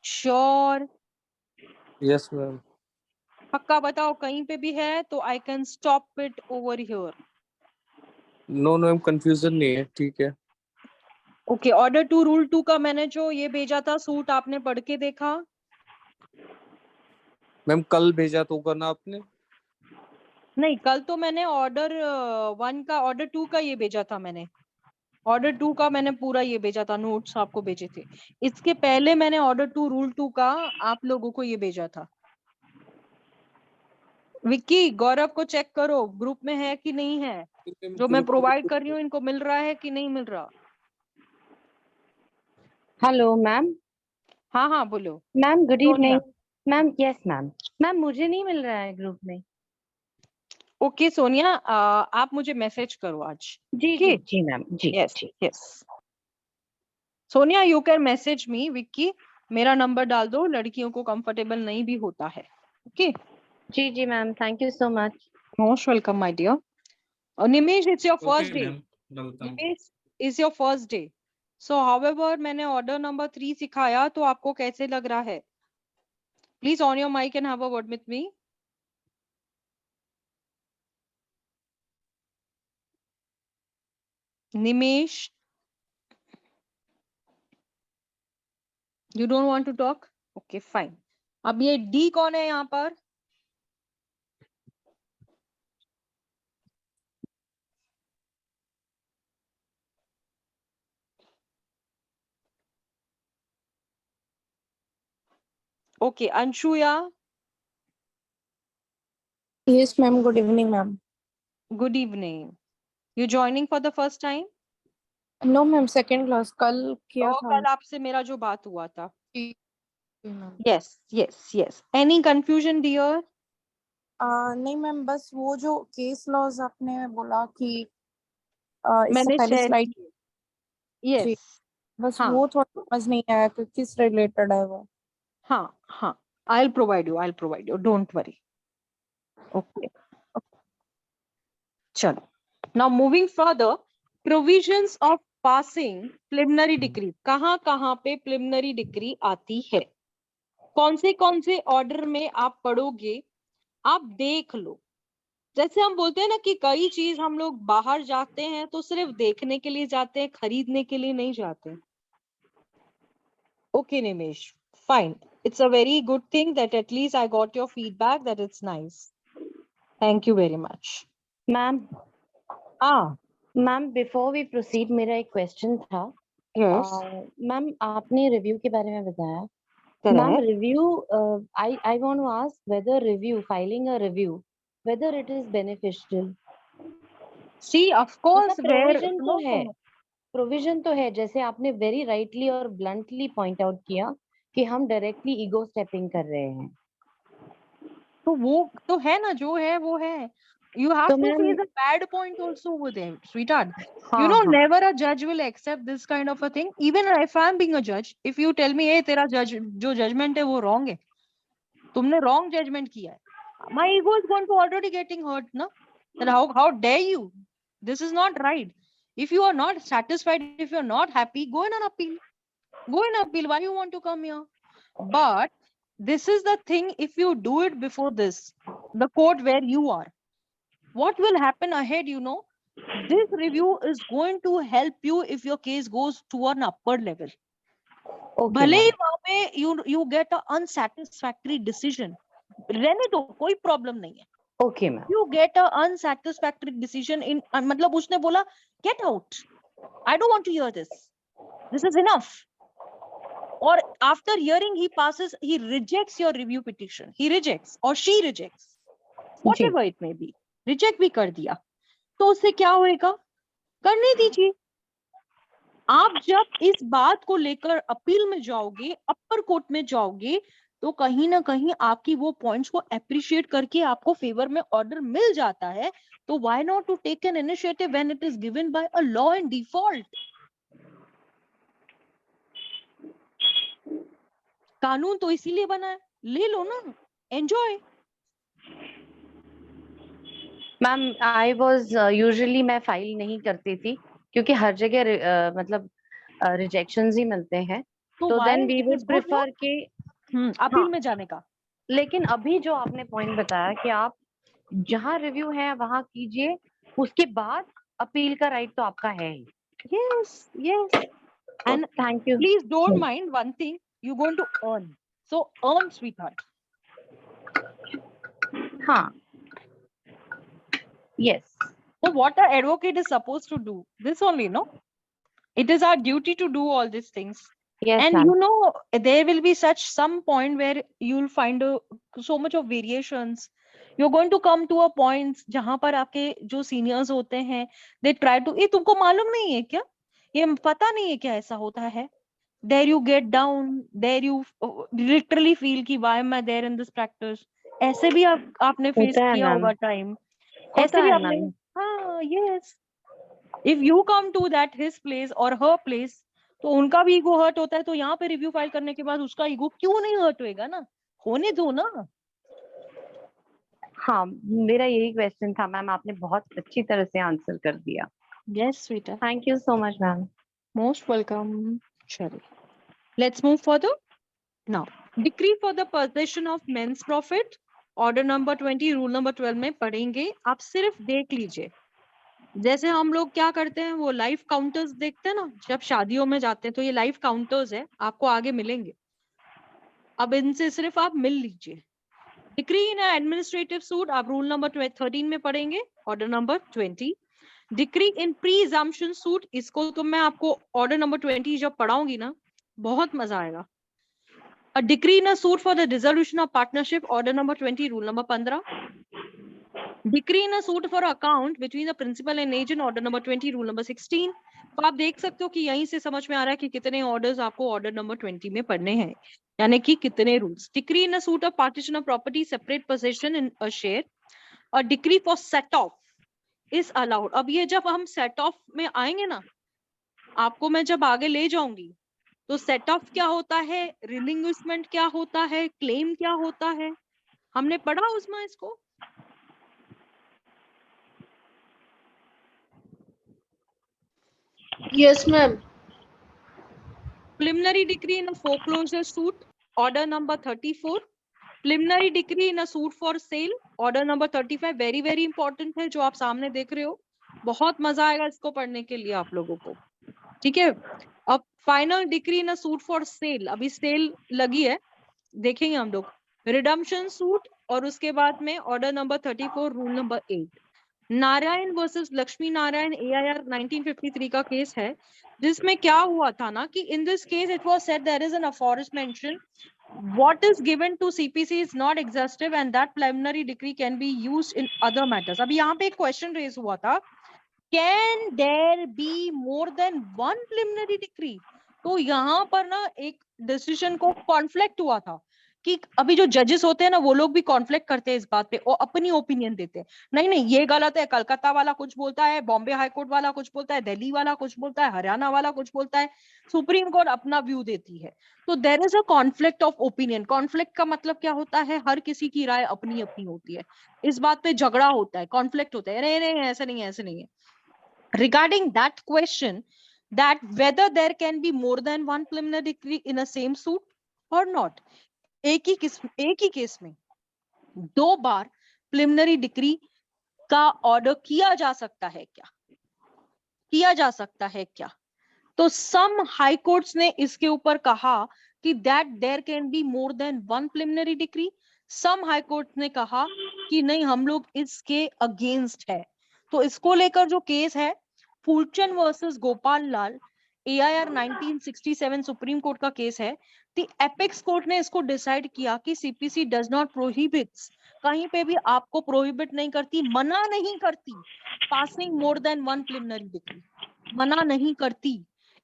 Sure? Yes, ma'am. पक्का बताओ, कहीं पे भी है तो I can stop it over here. No, ma'am. Confusion नहीं है, ठीक है। ओके, ऑर्डर 2 रूल 2 का मैंने जो ये भेजा था सूट, आपने पढ़ के देखा? मैम कल भेजा तो होगा ना आपने? नहीं, कल तो मैंने ऑर्डर 1 का, ऑर्डर 2 का ये भेजा था मैंने। ऑर्डर 2 का मैंने पूरा ये भेजा था, नोट्स आपको भेजे थे। इसके पहले मैंने ऑर्डर 2 रूल 2 का आप लोगों को ये भेजा था। विक्की, गौरव को चेक करो ग्रुप में है कि नहीं है, जो मैं प्रोवाइड कर रही हूँ इनको मिल रहा है कि नहीं मिल रहा। Hello ma'am. हाँ हाँ बोलो। Ma'am good Sonia. Evening. Ma'am yes ma'am. Ma'am मुझे नहीं मिल रहा है ग्रुप में। ओके सोनिया, आप मुझे मैसेज करो आज। जी Okay. जी जी मैम जी यस जी। Yes. Sonia, you can message me. Vicky, मेरा नंबर डाल दो, लड़कियों को कंफर्टेबल नहीं भी होता है। ओके जी जी ma'am, thank you so much. Most welcome my dear. Nimesh, it's your first day. डालता हूँ। Nimesh, is your first day. So however मैंने ऑर्डर नंबर 3 सिखाया, तो आपको कैसे लग रहा है? Please on your mic and have a word with me. Nimesh, you don't want to talk? Okay fine. अब ये डी कौन है यहाँ पर? Okay Anshuya. Yes, ma'am. Good evening, ma'am. Good evening. You joining for the first time? No, ma'am. Second class. कल किया था। कल आपसे मेरा जो बात हुआ था। जी, ma'am. Yes yes yes. Any confusion dear? नहीं मैम, बस वो जो केस लॉज आपने बोला कि इससे मैंने पहले शेयर स्लाइड किए। जी, यस बस हाँ वो थोड़ा समझ नहीं आया कि किस रिलेटेड है वो। हाँ हाँ, I will provide you, don't worry. Okay चलो, now moving further, provisions of passing preliminary degree. कहाँ कहाँ पे प्रिलिमिनरी डिग्री आती है, कौन से ऑर्डर में आप पढ़ोगे, आप देख लो। जैसे हम बोलते हैं ना कि कई चीज हम लोग बाहर जाते हैं तो सिर्फ देखने के लिए जाते हैं, खरीदने के लिए नहीं जाते। Okay Nimesh, fine, it's a very good thing that at least I got your feedback that it's nice. Thank you very much. Ma'am ma'am before we proceed, मेरा एक क्वेश्चन था। Yes. मैम आपने रिव्यू के बारे में बताया। Ma'am Correct. Review, I want to ask whether review, filing a review, whether it is beneficial. See, of course, where provision तो है, प्रोविजन तो है, जैसे आपने वेरी राइटली और ब्लंटली पॉइंट आउट किया कि हम डायरेक्टली ईगो स्टेपिंग कर रहे हैं। तो वो तो है ना, जो है वो है। You have तो to ma'am see the bad point also over there, sweetheart. You know, never a judge will accept this kind of a thing. Even if I'm being a judge, if you tell me, hey, तेरा judge जो judgment है वो wrong है, तुमने wrong judgment किया है, my ego is going to already getting hurt, na? Then how dare you? This is not right. If you are not satisfied, if you are not happy, go in an appeal. Go in appeal. Why you want to come here? But this is the thing, if you do it before this, the court where you are, what will happen ahead, you know? This review is going to help you if your case goes to an upper level. भले ही वहाँ पे you get a unsatisfactory decision, रहने दो, कोई problem नहीं है। Okay ma'am. You get a unsatisfactory decision in, मतलब उसने बोला get out, I don't want to hear this, this is enough. Or after hearing he rejects your review petition, he rejects or she rejects, whatever it may be, reject भी कर दिया, तो उससे क्या होएगा? करने दीजिए। आप जब इस बात को लेकर अपील में जाओगे, अपर कोर्ट में जाओगे, तो कहीं ना कहीं आपकी वो पॉइंट्स को अप्रिशिएट करके आपको फेवर में ऑर्डर मिल जाता है। तो why not to take an initiative when it is given by a law and default. कानून तो इसीलिए बना है, ले लो ना, enjoy. Ma'am I was usually मैं फाइल नहीं करती थी क्योंकि हर जगह मतलब रिजेक्शंस ही मिलते हैं, तो देन वी वुड प्रेफर कि अपील हाँ, में जाने का। लेकिन अभी जो आपने पॉइंट बताया कि आप जहाँ रिव्यू है वहां कीजिए, उसके बाद अपील का राइट तो आपका है ही। Yes yes, and thank you. Please don't mind one thing, you going to earn, so earn sweetheart. हाँ, yes. So what an advocate is supposed to do, this only, no? It is our duty to do all these things. Yes, And ma'am. you know, there will be some point where you'll find so much of variations. You're going to come to a point जहां पर आपके जो seniors होते हैं, they try to, ये तुमको मालूम नहीं है क्या, ये पता नहीं है क्या ऐसा होता है, there you get down, there you literally feel कि why am I there in this practice. ऐसे भी आपने face होता है किया मैम, होगा time, होता ऐसे भी है आपने, मैम। हाँ yes, if you come to that his place or her place, तो उनका भी ईगो हर्ट होता है, तो यहाँ पे रिव्यू फाइल करने के बाद उसका ईगो क्यों नहीं हर्ट होएगा ना, होने दो ना। हाँ, मेरा यही क्वेश्चन था मैम, आपने बहुत अच्छी तरह से आंसर कर दिया। Yes sweeter, thank you so much ma'am. Most welcome. चलिए, let's move further now. Decree for the possession of mesne profit, order number 20 rule number 12 में पढ़ेंगे। आप सिर्फ देख लीजिए, जैसे हम लोग क्या करते हैं, वो लाइव काउंटर्स देखते हैं ना, जब शादियों में जाते हैं, तो ये लाइव काउंटर्स है, आपको आगे मिलेंगे, अब इनसे सिर्फ आप मिल लीजिए। डिक्री इन एडमिनिस्ट्रेटिव सूट आप रूल नंबर 13 में पढ़ेंगे, ऑर्डर नंबर 20। डिक्री इन प्रीजम्पशन सूट, इसको तो मैं आपको ऑर्डर नंबर 20 जब पढ़ाऊंगी ना, बहुत मजा आएगा। A decree in a suit for the dissolution of partnership, order number 20 rule number 15। Decree in a suit for account between the principal and agent, order number 20 rule number 16। तो आप देख सकते हो कि यहीं से समझ में आ रहा है कि कितने ऑर्डर्स आपको ऑर्डर नंबर 20 में पढ़ने हैं, यानी कि कितने rules. Decree in a suit of partition of property, separate possession in a share, और decree for set off is allowed. अब ये जब हम सेट ऑफ में आएंगे ना, आपको मैं जब आगे ले जाऊंगी, तो सेट ऑफ क्या होता है, रिलिंग्विशमेंट क्या होता है, क्लेम क्या होता है, हमने पढ़ा उसमें इसको। Yes, ma'am. Preliminary decree in a foreclosure suit, order number 34. Preliminary decree in a suit for sale, order number 35. very very important है, जो आप सामने देख रहे हो, बहुत मजा आएगा इसको पढ़ने के लिए आप लोगों को, ठीक है। अब final decree in a suit for sale, अभी सेल लगी है, देखेंगे हम लोग। रिडम्पशन सूट, और उसके बाद में order number 34 rule number 8। Narayan versus Lakshmi Narayan AIR 1953 का केस है, जिसमें क्या हुआ था ना कि in this case it was said there is an aforementioned, what is given to CPC is not exhaustive and that preliminary decree can be used in other matters। अभी यहाँ पे एक क्वेश्चन रेज हुआ था, can there be more than one preliminary decree। तो यहाँ पर ना एक डिसीजन को कॉन्फ्लिक्ट हुआ था कि अभी जो जजेस होते हैं ना, वो लोग भी कॉन्फ्लिक्ट करते हैं इस बात पे और अपनी ओपिनियन देते हैं, नहीं नहीं ये गलत है, कलकत्ता वाला कुछ बोलता है, बॉम्बे हाई कोर्ट वाला कुछ बोलता है, दिल्ली वाला कुछ बोलता है, हरियाणा वाला कुछ बोलता है, सुप्रीम कोर्ट अपना व्यू देती है। तो there is a conflict of opinion. Conflict का मतलब क्या होता है, हर किसी की राय अपनी अपनी होती है, इस बात पे झगड़ा होता है, कॉन्फ्लिक्ट होता है, नहीं नहीं ऐसा नहीं है, ऐसा नहीं है। Regarding that question, that whether there can be more than one preliminary decree in a same suit or not, एक ही केस में 2 बार preliminary decree का ऑर्डर किया जा सकता है क्या, किया जा सकता है क्या। तो some high courts ने इसके ऊपर कहा कि that there can be more than one preliminary decree, some high courts ने कहा कि नहीं, हम लोग इसके अगेंस्ट है। तो इसको लेकर जो केस है, फूलचंद वर्सेस गोपाल लाल AIR 1967 सुप्रीम कोर्ट का केस है। द एपेक्स कोर्ट ने इसको डिसाइड किया कि CPC डज नॉट प्रोहिबिट्स, कहीं पे भी आपको प्रोहिबिट नहीं करती, मना नहीं करती passing more than one preliminary decree, मना नहीं करती।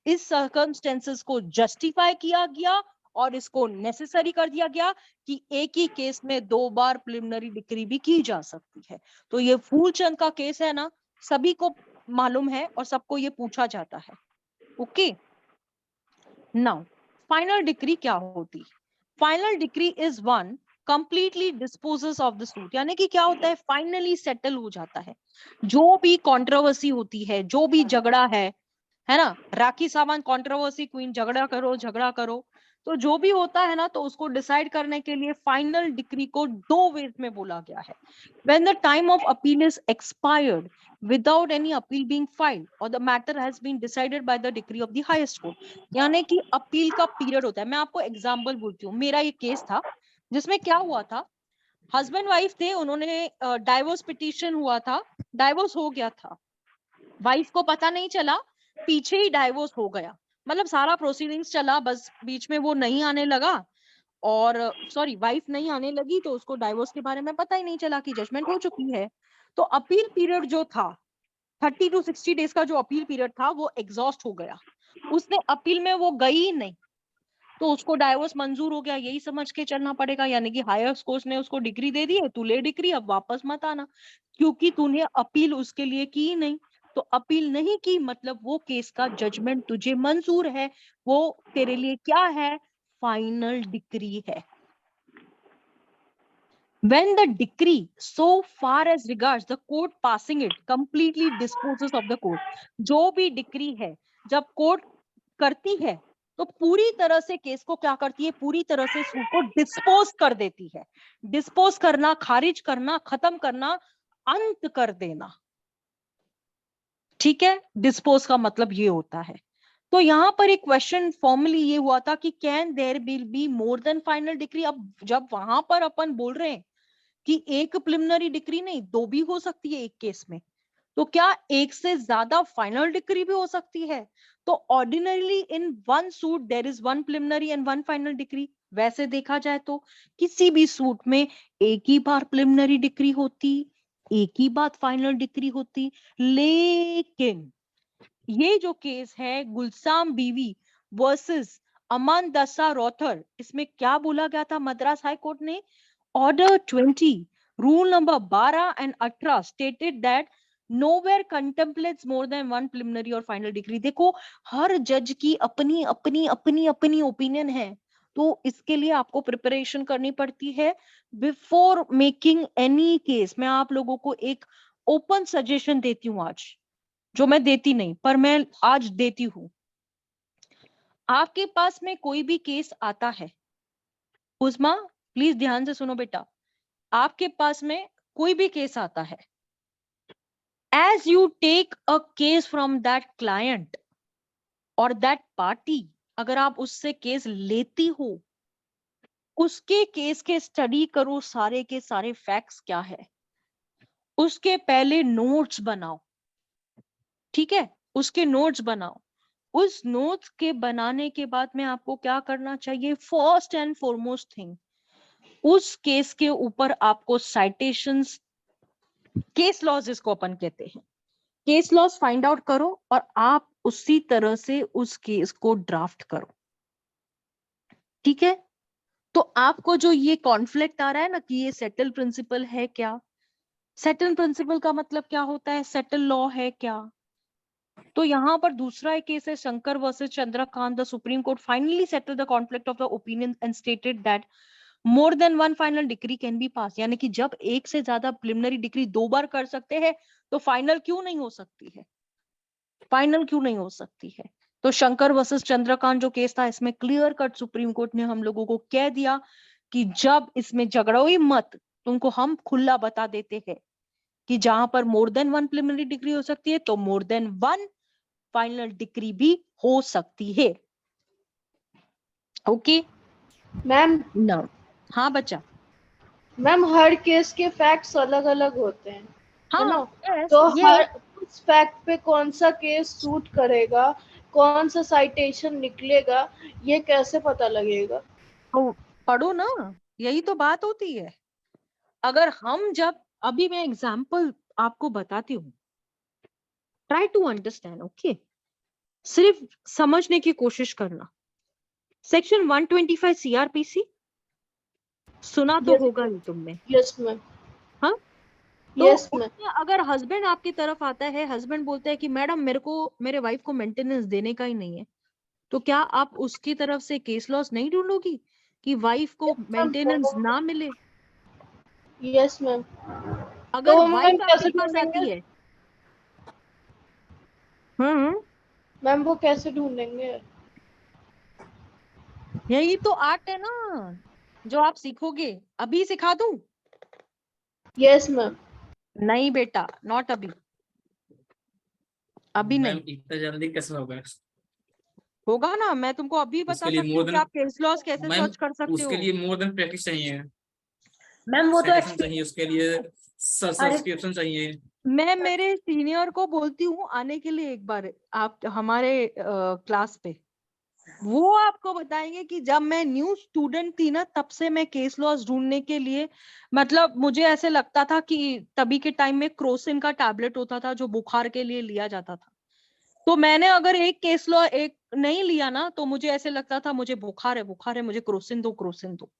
इस सर्कमस्टेंसेस को जस्टिफाई किया गया और इसको नेसेसरी कर दिया गया कि एक ही केस में 2 बार प्रिलिमिनरी डिक्री भी की जा सकती है। तो ये फूल चंद का केस है ना, सभी को मालूम है और सबको ये पूछा जाता है। ओके, नाउ फाइनल डिक्री क्या होती? Final decree is one completely dispossess of the suit, यानी कि क्या होता है, फाइनली सेटल हो जाता है। जो भी कंट्रोवर्सी होती है, जो भी झगड़ा है ना, राखी सावंत कंट्रोवर्सी क्वीन, झगड़ा करो, तो जो भी होता है ना, तो उसको डिसाइड करने के लिए फाइनल डिक्री को 2 वेज में बोला गया है। When the time of appeal is expired without any appeal being filed or the matter has been decided by the decree of the highest court, यानी कि अपील का पीरियड होता है। मैं आपको एग्जांपल बोलती हूँ, मेरा ये केस था जिसमें क्या हुआ था, हस्बैंड वाइफ थे, उन्होंने डाइवोर्स पिटीशन हुआ था, डाइवोर्स हो गया था, वाइफ को पता नहीं चला, पीछे ही डाइवोर्स हो गया, मतलब सारा प्रोसीडिंग्स चला, बस बीच में वो नहीं आने लगा, और सॉरी वाइफ नहीं आने लगी, तो उसको डाइवोर्स के बारे में पता ही नहीं चला कि जजमेंट हो चुकी है। तो अपील पीरियड जो था 30 to 60 डेज का, जो अपील पीरियड था वो एग्जॉस्ट हो गया, उसने अपील में वो गई ही नहीं, तो उसको डाइवोर्स मंजूर हो गया, यही समझ के चलना पड़ेगा। यानी कि हायर कोर्ट ने उसको डिग्री दे दी है, तू ले डिग्री, अब वापस मत आना, क्योंकि तूने अपील उसके लिए की नहीं। तो अपील नहीं की मतलब वो केस का जजमेंट तुझे मंजूर है, वो तेरे लिए क्या है, फाइनल डिग्री है। When the decree, so far as regards the court passing it, completely disposes of the court, जो भी डिक्री है जब कोर्ट करती है तो पूरी तरह से केस को क्या करती है, पूरी तरह से सूट को डिस्पोज कर देती है। डिस्पोज करना, खारिज करना, खत्म करना, अंत कर देना, ठीक है। डिस्पोज का मतलब ये होता है। तो यहाँ पर एक क्वेश्चन फॉर्मली ये हुआ था कि can there will be more than final decree. अब जब वहां पर अपन बोल रहे हैं कि एक प्रिलिमिनरी डिक्री नहीं, 2 भी हो सकती है एक केस में, तो क्या एक से ज्यादा फाइनल डिक्री भी हो सकती है? तो ordinarily in one suit there is 1 preliminary and 1 final decree. वैसे देखा जाए तो किसी भी सूट में एक ही बार प्रिलिमिनरी डिक्री होती, एक ही बार फाइनल डिक्री होती। लेकिन ये जो केस है गुलसाम बीवी वर्सेस अमन दसा रोथर, इसमें क्या बोला गया था मद्रास हाई कोर्ट ने? Order 20 rule number 12 and 18 stated that nowhere contemplates more than 1 preliminary और final degree। देखो, हर जज की अपनी अपनी अपनी अपनी ओपिनियन है, तो इसके लिए आपको प्रिपरेशन करनी पड़ती है बिफोर मेकिंग एनी केस। मैं आप लोगों को एक ओपन सजेशन देती हूँ आज, जो मैं देती नहीं पर मैं आज देती हूँ। आपके पास में कोई भी केस आता है, उस्मा प्लीज ध्यान से सुनो बेटा, आपके पास में कोई भी केस आता है, as you take a case from that client or that party, अगर आप उससे केस लेती हो, उसके केस के स्टडी करो, सारे के सारे फैक्ट्स क्या है, उसके पहले नोट्स बनाओ, ठीक है, उसके नोट्स बनाओ। उस नोट्स के बनाने के बाद में आपको क्या करना चाहिए, फर्स्ट एंड फॉरमोस्ट थिंग, उस केस के ऊपर आपको साइटेशंस, केस लॉज जिसको अपन कहते हैं, केस लॉज फाइंड आउट करो और आप उसी तरह से उस केस को ड्राफ्ट करो, ठीक है। तो आपको जो ये कॉन्फ्लिक्ट आ रहा है ना कि ये सेटल प्रिंसिपल है क्या, सेटल प्रिंसिपल का मतलब क्या होता है, सेटल लॉ है क्या? तो यहाँ पर दूसरा एक केस है Shankar versus Chandrakant. The supreme court finally settle the conflict of the opinion and stated that more than 1 final decree can be pass. यानी कि जब एक से ज्यादा प्रिलिमिनरी डिक्री 2 बार कर सकते हैं तो फाइनल क्यों नहीं हो सकती है, फाइनल क्यों नहीं हो सकती है? तो शंकर वर्सेस चंद्रकांत जो केस था, इसमें क्लियर कट सुप्रीम कोर्ट ने हम लोगों को कह दिया कि जब इसमें झगड़ो ही मत, तुमको हम खुला बता देते हैं कि जहां पर मोर देन 1 प्रिलिमिनरी डिग्री हो सकती है तो मोर देन 1 फाइनल डिग्री भी हो सकती है। ओके मैम ना? हाँ बच्चा। मैम हर केस के फैक्ट्स अलग अलग होते हैं, है ना? yes, तो ये हर उस फैक्ट पे कौन सा केस सूट करेगा, कौन सा साइटेशन निकलेगा, ये कैसे पता लगेगा? तो पढ़ो ना, यही तो बात होती है। अगर हम जब, अभी मैं एग्जाम्पल आपको बताती हूँ, ट्राई टू अंडरस्टैंड, ओके, सिर्फ समझने की कोशिश करना। सेक्शन 125 सीआरपीसी सुना तो Yes, होगा ही तुमने, yes, ma'am. हाँ? तो Yes, ma'am. उसमें अगर हस्बैंड आपकी तरफ आता है, हस्बैंड बोलता है कि मैडम मेरे को मेरे वाइफ को मेंटेनेंस देने का ही नहीं है, तो क्या आप उसकी तरफ से केस लॉस नहीं ढूंढोगी कि वाइफ को मेंटेनेंस ना मिले? Yes, ma'am. अगर तो वाइफ मैम आपके कैसे पास आती ढूंढेंगे? है, हम्म, मैम वो कैसे ढूंढेंगे? यही तो आर्ट है ना जो आप सीखोगे। अभी सिखा दूं? Yes, ma'am. नहीं बेटा, नॉट अभी, अभी मैम नहीं इतना जल्दी कैसे होगा? होगा ना। मैं तुमको अभी बता उसके लिए सकती मोर हूँ कि देन, आप केस लॉस कैसे मैम सर्च कर सकते उसके हो। लिए मोर देन प्रैक्टिस चाहिए, मैम वो तो साइटेशन चाहिए, उसके लिए अरे सब्सक्रिप्शन चाहिए। मैं मेरे सीनियर को बोलती हूँ आने के लिए एक बार आप हमारे क्लास पे, वो आपको बताएंगे कि जब मैं न्यू स्टूडेंट थी ना, तब से मैं केस लॉस ढूंढने के लिए, मतलब मुझे ऐसे लगता था कि तभी के टाइम में क्रोसिन का टैबलेट होता था जो बुखार के लिए लिया जाता था, तो मैंने अगर एक केस लॉ एक नहीं लिया ना, तो मुझे ऐसे लगता था मुझे बुखार है, मुझे क्रोसिन दो, क्रोसिन दो।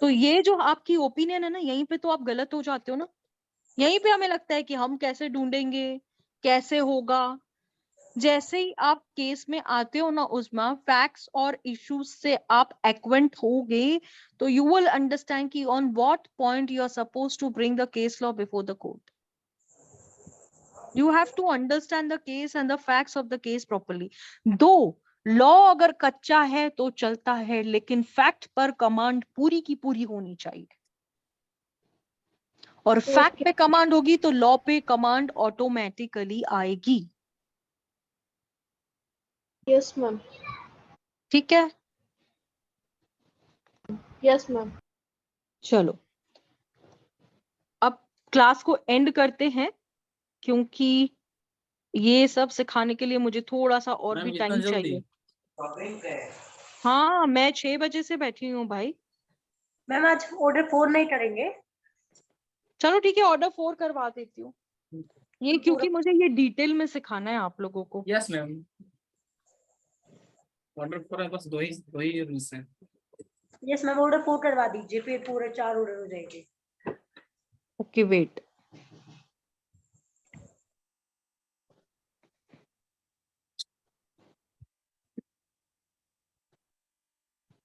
तो ये जो आपकी ओपिनियन है ना, यहीं पे तो आप गलत हो जाते हो ना। यहीं पे हमें लगता है कि हम कैसे ढूंढेंगे, कैसे होगा। जैसे ही आप केस में आते हो ना, उसमें फैक्ट्स और इश्यूज से आप एक्वेंट होगे, तो यू विल अंडरस्टैंड कि on what point you are suppose to bring the case law before the court. You have to understand the case and the facts of the case properly. दो law अगर कच्चा है तो चलता है, लेकिन fact पर कमांड पूरी की पूरी होनी चाहिए, और फैक्ट पे कमांड होगी तो लॉ पे कमांड ऑटोमेटिकली आएगी। Yes, ma'am. ठीक है, Yes, ma'am. चलो अब क्लास को एंड करते हैं, क्योंकि ये सब सिखाने के लिए मुझे थोड़ा सा और मैम भी इतना टाइम जल्दी? चाहिए। हाँ, मैं 6 बजे से बैठी हूँ भाई। मैम आज ऑर्डर 4 नहीं करेंगे? चलो ठीक है, ऑर्डर 4 करवा देती हूँ, ये क्योंकि मुझे ये डिटेल में सिखाना है आप लोगों को। यस मैम, ऑर्डर पर बस दो ही रूल्स हैं। यस मैम, ऑर्डर 4 करवा दीजिए, फिर पूरे 4 ऑर्डर हो जाएंगे। Okay wait,